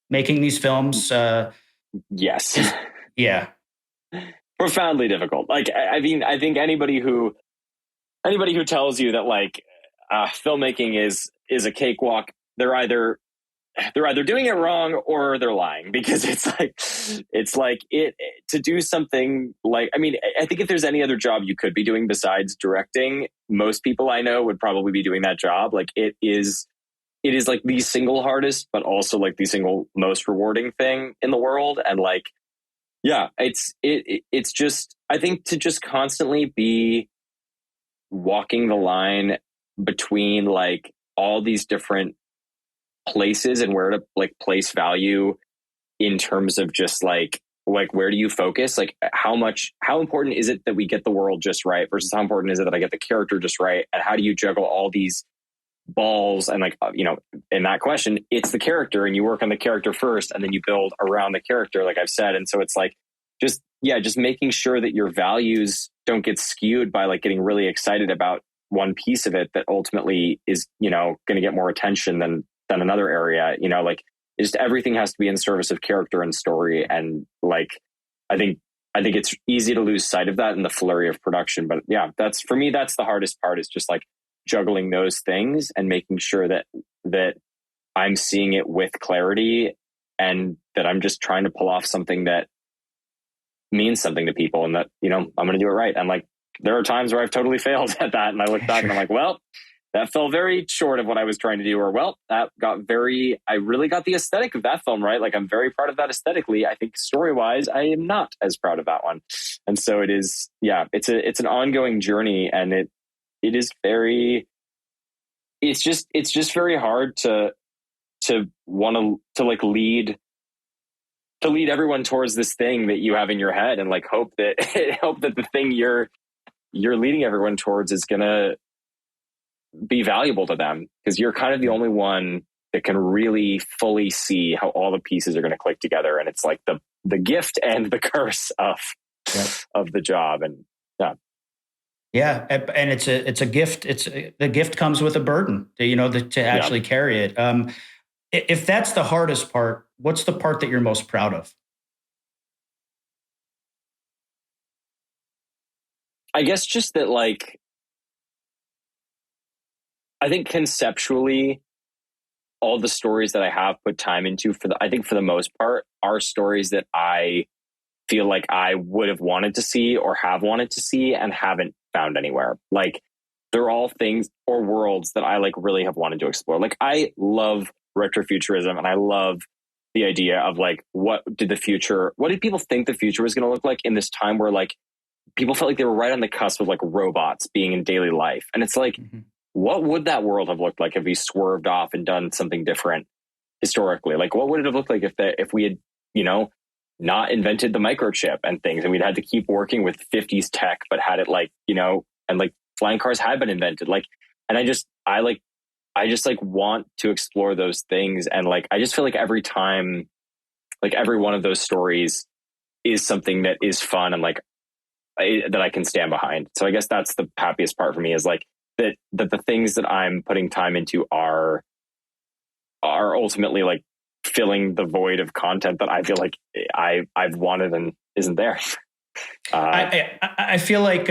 making these films? Yes. Yeah. Profoundly difficult. Like, I mean, I think anybody who tells you that like filmmaking is a cakewalk, they're either doing it wrong or they're lying, because it's like to do something like, I mean, I think if there's any other job you could be doing besides directing, most people I know would probably be doing that job. Like it is like the single hardest, but also like the single most rewarding thing in the world. And like, it's just, I think to just constantly be walking the line between like all these different places and where to like place value in terms of just like where do you focus? Like how important is it that we get the world just right versus how important is it that I get the character just right? And how do you juggle all these balls? And like, in that question, it's the character, and you work on the character first and then you build around the character, like I've said. And so it's like, just making sure that your values don't get skewed by like getting really excited about one piece of it that ultimately is, going to get more attention than another area, like just everything has to be in service of character and story. And like, I think I think it's easy to lose sight of that in the flurry of production. But yeah, that's for me, that's the hardest part, is just like juggling those things and making sure that I'm seeing it with clarity, and that I'm just trying to pull off something that means something to people, and that, you know, I'm going to do it right. And like, there are times where I've totally failed at that. And I look back and I'm like, well, that fell very short of what I was trying to do. Or, well, I really got the aesthetic of that film right. Like, I'm very proud of that aesthetically. I think story-wise, I am not as proud of that one. And so it is, yeah, it's an ongoing journey, and it is very, it's just very hard to want to like lead everyone towards this thing that you have in your head, and like hope that the thing you're leading everyone towards is going to be valuable to them, because you're kind of the only one that can really fully see how all the pieces are going to click together. And it's like the gift and the curse of the job. And yeah. And it's a gift. The gift comes with a burden, to actually carry it. If that's the hardest part, what's the part that you're most proud of? I guess just that, like, I think conceptually, all the stories that I have put time into, I think for the most part, are stories that I feel like I would have wanted to see or have wanted to see and haven't found anywhere. Like, they're all things or worlds that I like really have wanted to explore. Like, I love retrofuturism, and I love the idea of like, what did people think the future was going to look like in this time where like people felt like they were right on the cusp of like robots being in daily life. And it's like, what would that world have looked like if we swerved off and done something different historically? Like, what would it have looked like if we had, not invented the microchip and things, and we'd had to keep working with 50s tech, but had it like, and like flying cars had been invented. Like, and I just want to explore those things. And like, I just feel like every time, like every one of those stories is something that is fun and like that I can stand behind. So I guess that's the happiest part for me, is like that the things that I'm putting time into are ultimately like filling the void of content that I feel like I've wanted and isn't there. I feel like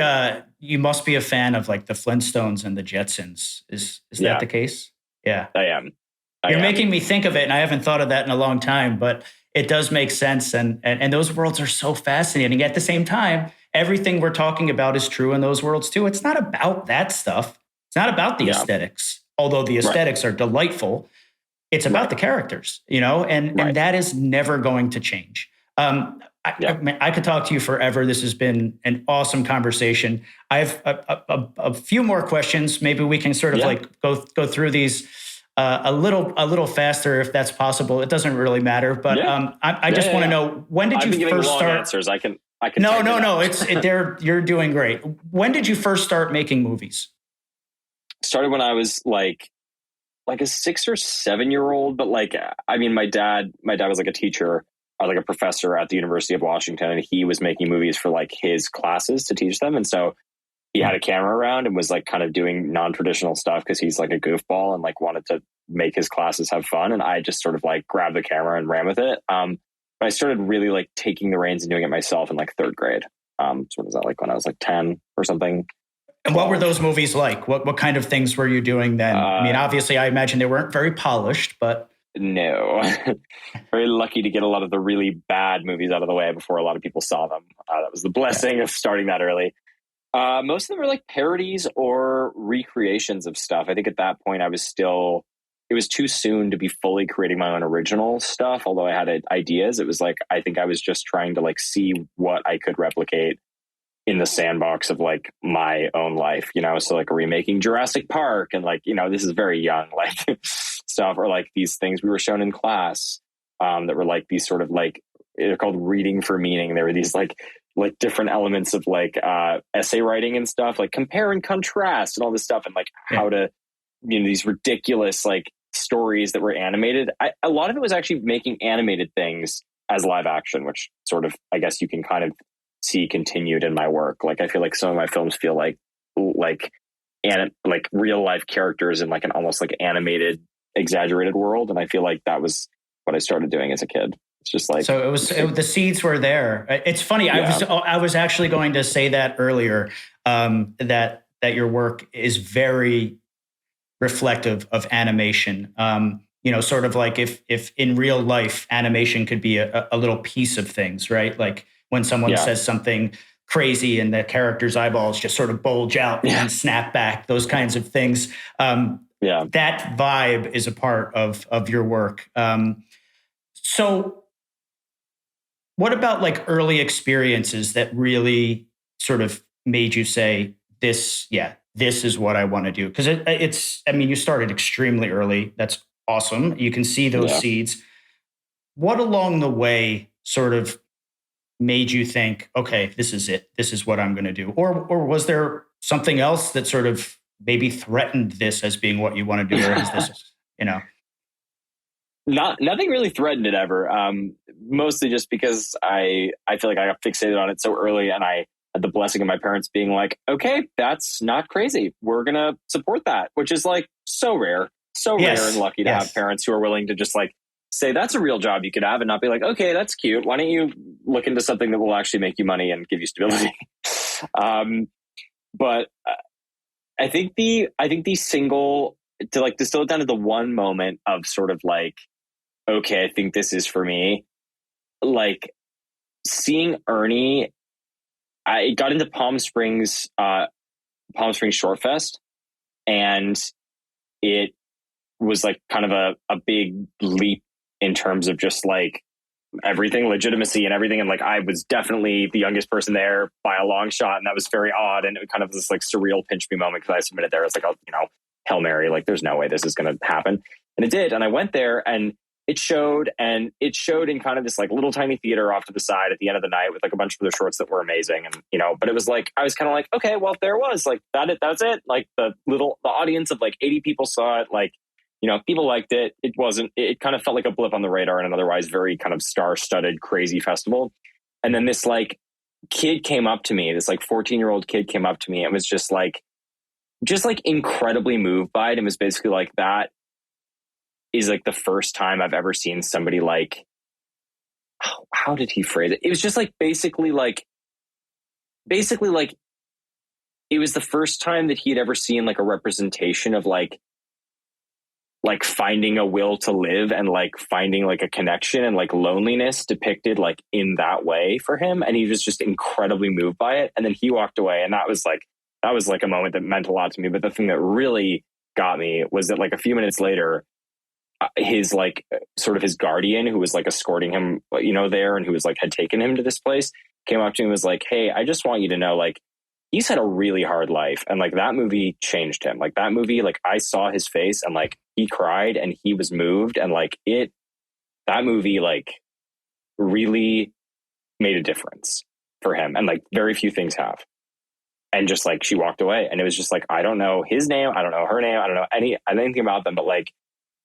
you must be a fan of like the Flintstones and the Jetsons. Is that the case? Yeah, I am. You're making me think of it, and I haven't thought of that in a long time, but it does make sense. And those worlds are so fascinating. At the same time, everything we're talking about is true in those worlds too. It's not about that stuff. It's not about the aesthetics, although the aesthetics are delightful. It's about the characters, and that is never going to change. I could talk to you forever. This has been an awesome conversation. I have a few more questions. Maybe we can sort of like go through these a little faster if that's possible. It doesn't really matter, but I just want to know, when did you first start? Answers. I can. No. You're doing great. When did you first start making movies? Started when I was like a 6 or 7 year old, but like, I mean, my dad was like a teacher, or like a professor at the University of Washington, and he was making movies for like his classes to teach them. And so he had a camera around and was like kind of doing non-traditional stuff, because he's like a goofball and like wanted to make his classes have fun. And I just sort of like grabbed the camera and ran with it. But I started really like taking the reins and doing it myself in like 3rd grade. So what was that, like when I was like 10 or something? And what were those movies like? What kind of things were you doing then? I mean, obviously, I imagine they weren't very polished, but... No. Very lucky to get a lot of the really bad movies out of the way before a lot of people saw them. That was the blessing of starting that early. Most of them were like parodies or recreations of stuff. I think at that point, it was too soon to be fully creating my own original stuff. Although I had ideas, it was like, I think I was just trying to like see what I could replicate in the sandbox of like my own life, so like remaking Jurassic Park and like, this is very young, like stuff, or like these things we were shown in class that were like these sort of like, they're called reading for meaning. There were these like different elements of like essay writing and stuff, like compare and contrast and all this stuff, and like how to, these ridiculous like stories that were animated. A lot of it was actually making animated things as live action, which sort of, I guess you can kind of see continued in my work. Like, I feel like some of my films feel like real life characters in like an almost like animated, exaggerated world. And I feel like that was what I started doing as a kid. It's just like, so the seeds were there. It's funny. Yeah. I was actually going to say that earlier, that your work is very reflective of animation. Sort of like if in real life animation could be a little piece of things, right? Like when someone says something crazy and the character's eyeballs just sort of bulge out and snap back, those kinds of things. That vibe is a part of your work. So what about like early experiences that really sort of made you say, this is what I want to do? Because you started extremely early. That's awesome. You can see those seeds. What along the way sort of made you think, okay, this is it. This is what I'm going to do. Or was there something else that sort of maybe threatened this as being what you want to do? Or is this, Nothing really threatened it ever. Mostly just because I feel like I got fixated on it so early, and I had the blessing of my parents being like, okay, that's not crazy. We're going to support that, which is like so rare and lucky to have parents who are willing to just like say, that's a real job you could have, and not be like, okay, that's cute. Why don't you look into something that will actually make you money and give you stability? But I think the single, to like distill it down to the one moment of sort of like, okay, I think this is for me. Like seeing Ernie, I got into Palm Springs Short Fest, and it was like kind of a big leap in terms of just like everything, legitimacy and everything. And like, I was definitely the youngest person there by a long shot. And that was very odd. And it kind of this like surreal pinch me moment, because I submitted there as like, Hail Mary, like there's no way this is going to happen. And it did. And I went there, and it showed in kind of this like little tiny theater off to the side at the end of the night with like a bunch of other shorts that were amazing. And, but it was like, I was kind of like, okay, well, there was like that's it. Like the audience of like 80 people saw it. Like, people liked it. It kind of felt like a blip on the radar in an otherwise very kind of star-studded, crazy festival. And then this like kid came up to me, this like 14-year-old kid came up to me and was just like incredibly moved by it. And was basically like, that is like the first time I've ever seen somebody like, how did he phrase it? It was just like, basically like, it was the first time that he had ever seen like a representation of like finding a will to live and like finding like a connection and like loneliness depicted like in that way for him. And he was just incredibly moved by it. And then he walked away, and that was like a moment that meant a lot to me. But the thing that really got me was that like a few minutes later, his like sort of his guardian, who was like escorting him, there, and who was like had taken him to this place, came up to me and was like, hey, I just want you to know, like, he's had a really hard life, and like that movie changed him. Like that movie, like I saw his face, and like he cried and he was moved, and like that movie like really made a difference for him, and like very few things have. And just like she walked away, and it was just like, I don't know his name, I don't know her name, I don't know anything about them, but like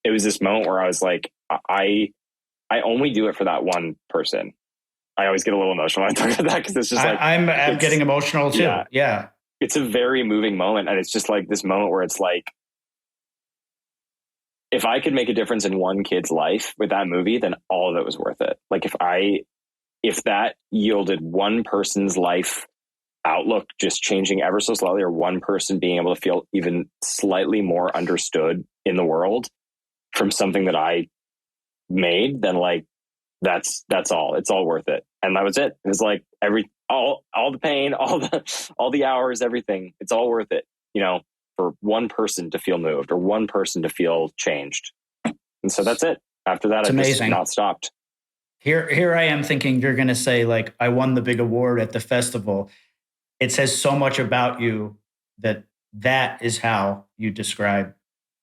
it was this moment where I was like, I only do it for that one person. I always get a little emotional when I talk about that, because it's just like I'm getting emotional too. Yeah. It's a very moving moment, and it's just like this moment where it's like, if I could make a difference in one kid's life with that movie, then all of it was worth it. Like if that yielded one person's life outlook just changing ever so slightly, or one person being able to feel even slightly more understood in the world from something that I made, then like that's all. It's all worth it. And that was it. It was like all the pain, all the hours, everything. It's all worth it, for one person to feel moved or one person to feel changed. And so that's it. After that, I just not stopped. Here I am thinking you're going to say like, I won the big award at the festival. It says so much about you that is how you describe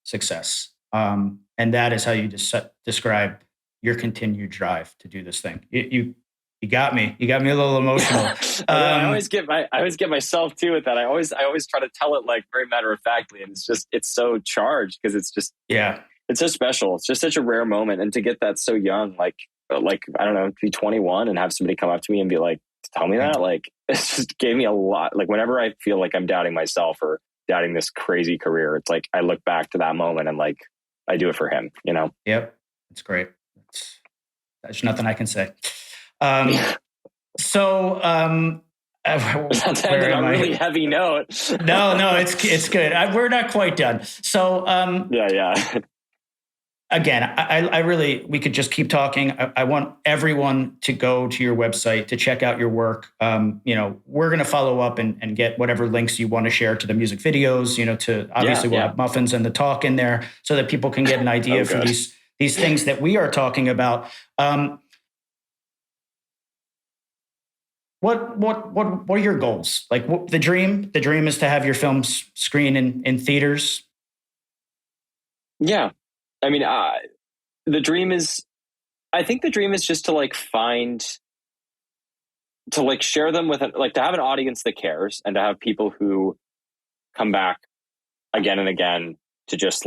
success. And that is how you describe your continued drive to do this thing. You got me. You got me a little emotional. I always get myself too with that. I always try to tell it like very matter of factly, and it's so charged, because it's just, it's so special. It's just such a rare moment, and to get that so young, like I don't know, to be 21 and have somebody come up to me and be like, tell me that, like it just gave me a lot. Like whenever I feel like I'm doubting myself or doubting this crazy career, it's like I look back to that moment and like I do it for him. Yep, it's great. There's nothing I can say. So, That's ended on a really heavy note. No, it's good. We're not quite done. So, yeah. Again, I really, we could just keep talking. I want everyone to go to your website to check out your work. We're going to follow up and get whatever links you want to share to the music videos, to obviously we'll have Muffins and the talk in there so that people can get an idea for these things that we are talking about. What are your goals? Like the dream is to have your films screen in theaters. Yeah. I mean, I think the dream is just to share them with to have an audience that cares and to have people who come back again and again to just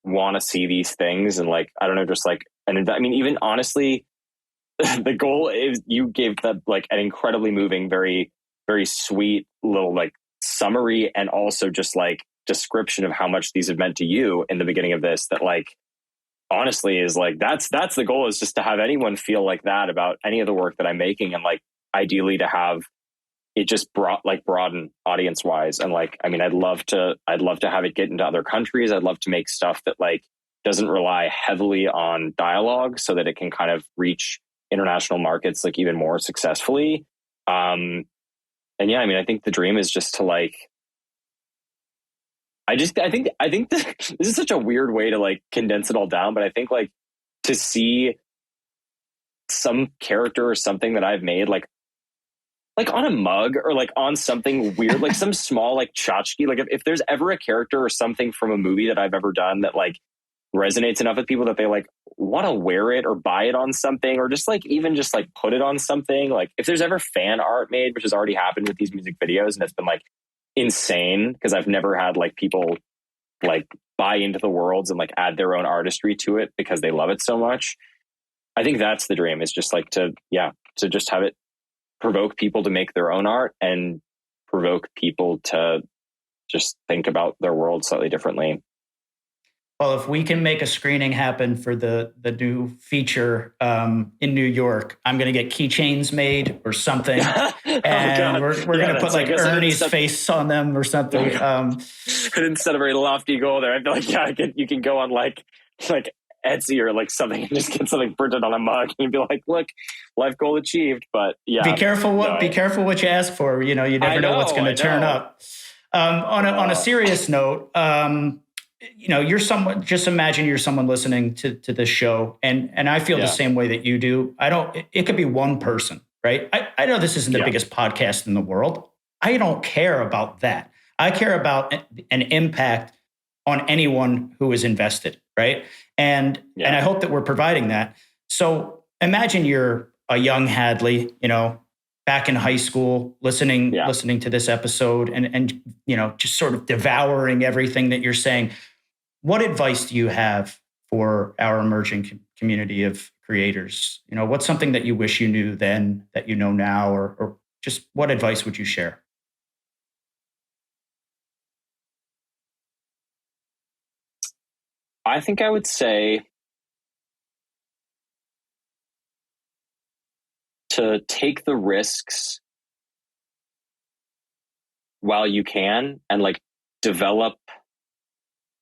want to see these things. And I don't know, just even honestly, the goal is you gave that an incredibly moving, very, very sweet little summary and also just description of how much these have meant to you in the beginning of this that honestly is that's the goal, is just to have anyone feel like that about any of the work that I'm making, and ideally to have it just broaden audience wise. And I'd love to have it get into other countries. I'd love to make stuff that doesn't rely heavily on dialogue so that it can kind of reach international markets even more successfully. And yeah, I think the dream is just to I think this is such a weird way to condense it all down, but I think to see some character or something that I've made on a mug or on something weird, some small tchotchke, if there's ever a character or something from a movie that I've ever done that resonates enough with people that they want to wear it or buy it on something, or just even just put it on something, if there's ever fan art made, which has already happened with these music videos and it's been insane because I've never had people buy into the worlds and add their own artistry to it because they love it so much. I think that's the dream, is just to just have it provoke people to make their own art and provoke people to just think about their world slightly differently. Well, if we can make a screening happen for the new feature in New York, I'm going to get keychains made or something, and we're going to put Ernie's face on them or something. I didn't set a very lofty goal there. I feel you can go on Etsy or something and just get something printed on a mug and be look, life goal achieved. But yeah, be careful what you ask for. You never know what's going to turn up. On a serious note. You're someone, just imagine you're someone listening to this show. And I feel the same way that you do. It could be one person, right? I know this isn't the biggest podcast in the world. I don't care about that. I care about an impact on anyone who is invested, right? And I hope that we're providing that. So imagine you're a young Hadley, back in high school, listening to this episode and just sort of devouring everything that you're saying. What advice do you have for our emerging community of creators? What's something that you wish you knew then that you know now, or just what advice would you share? I think I would say to take the risks while you can and develop,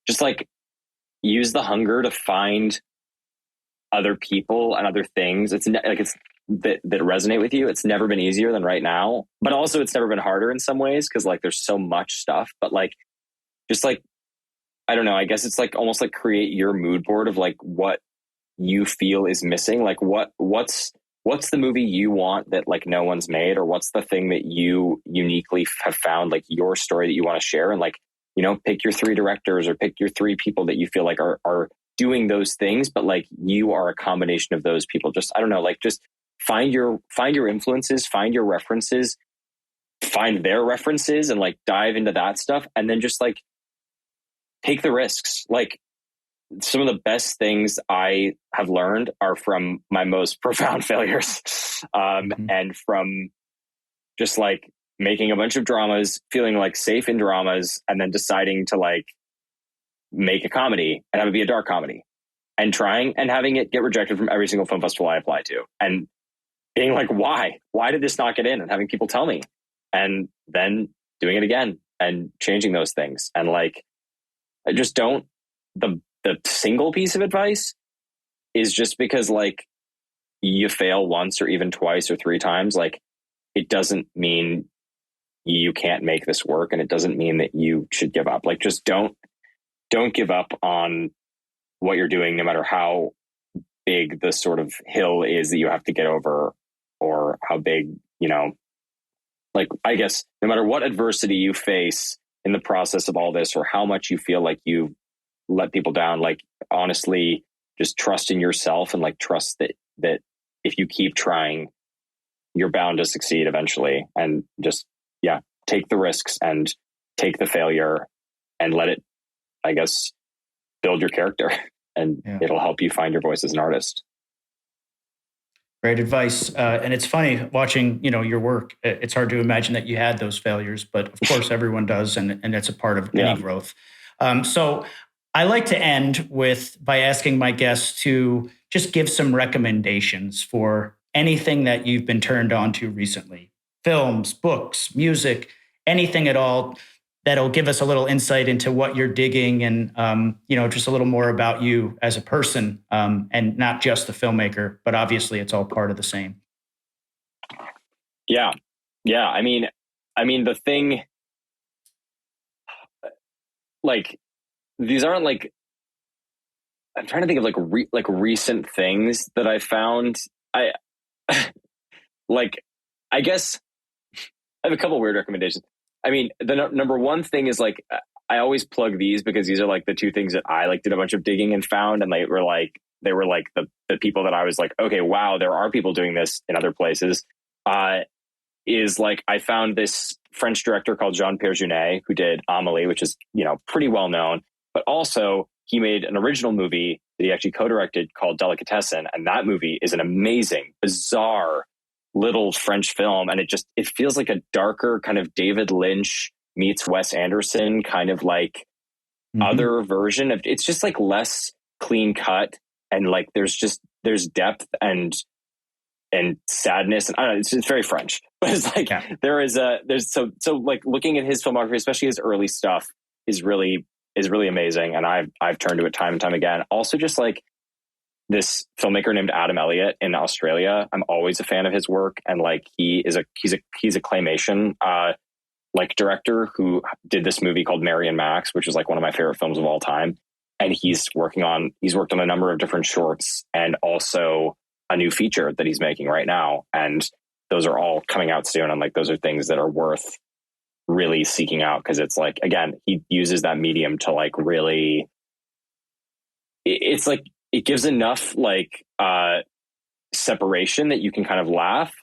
just use the hunger to find other people and other things. It's that resonate with you. It's never been easier than right now, but also it's never been harder in some ways because there's so much stuff. But just I don't know. I guess it's almost create your mood board of what you feel is missing. What's the movie you want that no one's made, or what's the thing that you uniquely have found your story that you want to share, and pick your 3 directors or pick your 3 people that you feel are doing those things, but you are a combination of those people. Just, I don't know, just find your influences, find your references, find their references and dive into that stuff. And then just take the risks. Some of the best things I have learned are from my most profound failures. And from just making a bunch of dramas, feeling safe in dramas, and then deciding to make a comedy and have it be a dark comedy. and trying and having it get rejected from every single film festival I apply to, and being like, why did this not get in, and having people tell me, and then doing it again and changing those things. And like, I just don't, the single piece of advice is just because like you fail once or even twice or three times, like it doesn't mean you can't make this work, and it doesn't mean that you should give up. Like, just don't give up on what you're doing, no matter how big the sort of hill is that you have to get over, or how big, you know, like, I guess no matter what adversity you face in the process of all this, or how much you feel like you let people down, like, honestly, just trust in yourself, and like trust that if you keep trying, you're bound to succeed eventually. And just, yeah, take the risks and take the failure and let it, I guess, build your character, and it'll help you find your voice as an artist. Great advice. And it's funny watching, you know, your work. It's hard to imagine that you had those failures, but of course everyone does. And that's a part of any growth. So I like to end by asking my guests to just give some recommendations for anything that you've been turned on to recently. Films, books, music, anything at all that'll give us a little insight into what you're digging, and, you know, just a little more about you as a person, and not just the filmmaker, but obviously it's all part of the same. Yeah. I mean, the thing, like, these aren't like, I'm trying to think of like recent things that I found. Like, I guess I have a couple weird recommendations. I mean, the number one thing is like, I always plug these because these are like the two things that I like did a bunch of digging and found, and they were like the people that I was like, okay, wow, there are people doing this in other places. Is like, I found this French director called Jean-Pierre Jeunet, who did Amélie, which is, you know, pretty well known, but also he made an original movie that he actually co-directed called Delicatessen, and that movie is an amazing, bizarre little French film, and it feels like a darker kind of David Lynch meets Wes Anderson kind of like other version of, it's just like less clean cut, and like there's depth and sadness, and I don't know, it's very French, but it's like there's like looking at his filmography, especially his early stuff, is really amazing, and I've turned to it time and time again. Also, just like this filmmaker named Adam Elliott in Australia, I'm always a fan of his work, and like he's a claymation like director who did this movie called Mary and Max, which is like one of my favorite films of all time, and he's worked on a number of different shorts and also a new feature that he's making right now, and those are all coming out soon, and like those are things that are worth really seeking out, because it's like, again, he uses that medium to like really, it's like it gives enough like separation that you can kind of laugh,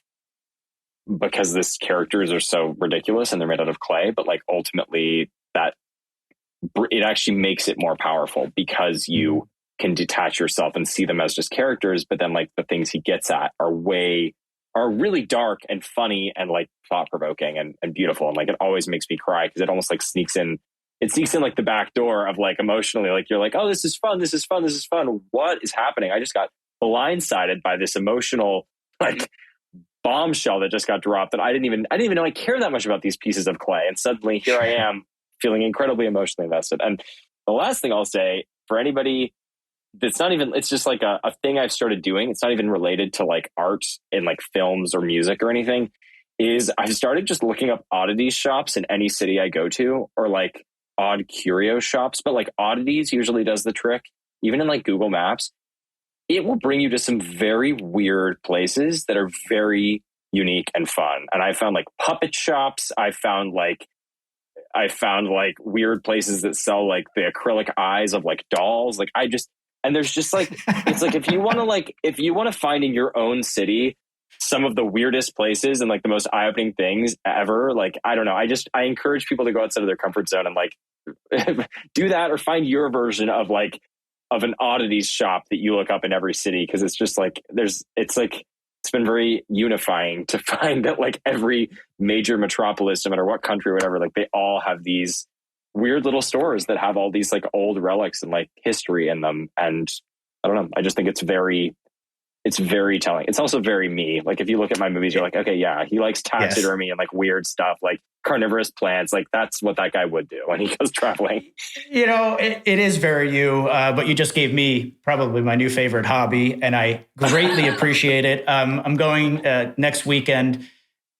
because these characters are so ridiculous and they're made out of clay, but like ultimately that it actually makes it more powerful, because you can detach yourself and see them as just characters, but then like the things he gets at are really dark and funny and like thought provoking and beautiful, and like it always makes me cry, because it almost like sneaks in like the back door of like emotionally, like you're like, oh, this is fun, what is happening? I just got blindsided by this emotional like bombshell that just got dropped, that I didn't even know I care that much about these pieces of clay, and suddenly here I am feeling incredibly emotionally invested. And the last thing I'll say, for anybody that's not even, it's just like a thing I've started doing, it's not even related to like art in like films or music or anything, is I've started just looking up oddities shops in any city I go to, or like odd curio shops, but like oddities usually does the trick. Even in like Google Maps, it will bring you to some very weird places that are very unique and fun. And I found like puppet shops. I found like weird places that sell like the acrylic eyes of like dolls. Like and there's just like, it's like, if you want to find in your own city some of the weirdest places and like the most eye-opening things ever, like, I don't know. I encourage people to go outside of their comfort zone and like do that, or find your version of an oddities shop that you look up in every city. Cause it's just like, it's been very unifying to find that like every major metropolis, no matter what country or whatever, like they all have these weird little stores that have all these like old relics and like history in them. And I don't know. I just think it's very telling. It's also very me. Like if you look at my movies, you're like, okay, yeah, he likes taxidermy and like weird stuff, like carnivorous plants. Like that's what that guy would do when he goes traveling. You know, it is very you, but you just gave me probably my new favorite hobby, and I greatly appreciate it. I'm going next weekend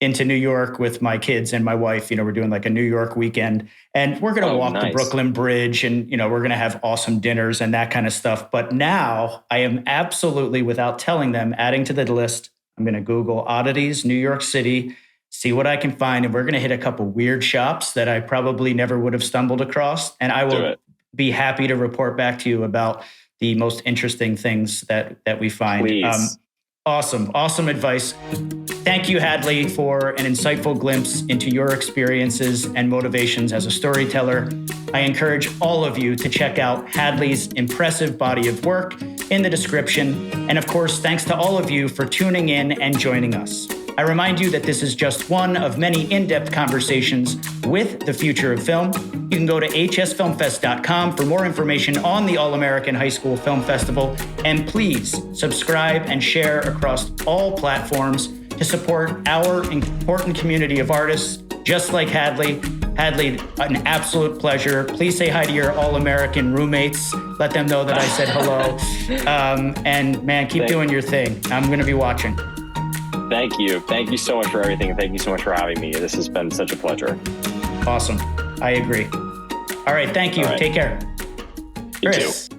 into New York with my kids and my wife. You know, we're doing like a New York weekend, and we're going to walk the Brooklyn Bridge, and, you know, we're going to have awesome dinners and that kind of stuff. But now I am absolutely, without telling them, adding to the list. I'm going to Google oddities, New York City, see what I can find. And we're going to hit a couple weird shops that I probably never would have stumbled across. And I will be happy to report back to you about the most interesting things that we find. Please. Awesome advice. Thank you, Hadley, for an insightful glimpse into your experiences and motivations as a storyteller. I encourage all of you to check out Hadley's impressive body of work in the description. And of course, thanks to all of you for tuning in and joining us. I remind you that this is just one of many in-depth conversations with the future of film. You can go to hsfilmfest.com for more information on the All-American High School Film Festival. And please subscribe and share across all platforms to support our important community of artists, just like Hadley. Hadley, an absolute pleasure. Please say hi to your All-American roommates. Let them know that I said hello. And man, keep doing your thing. I'm going to be watching. Thank you. Thank you so much for everything. Thank you so much for having me. This has been such a pleasure. Awesome. I agree. All right. Thank you. Take care. You too.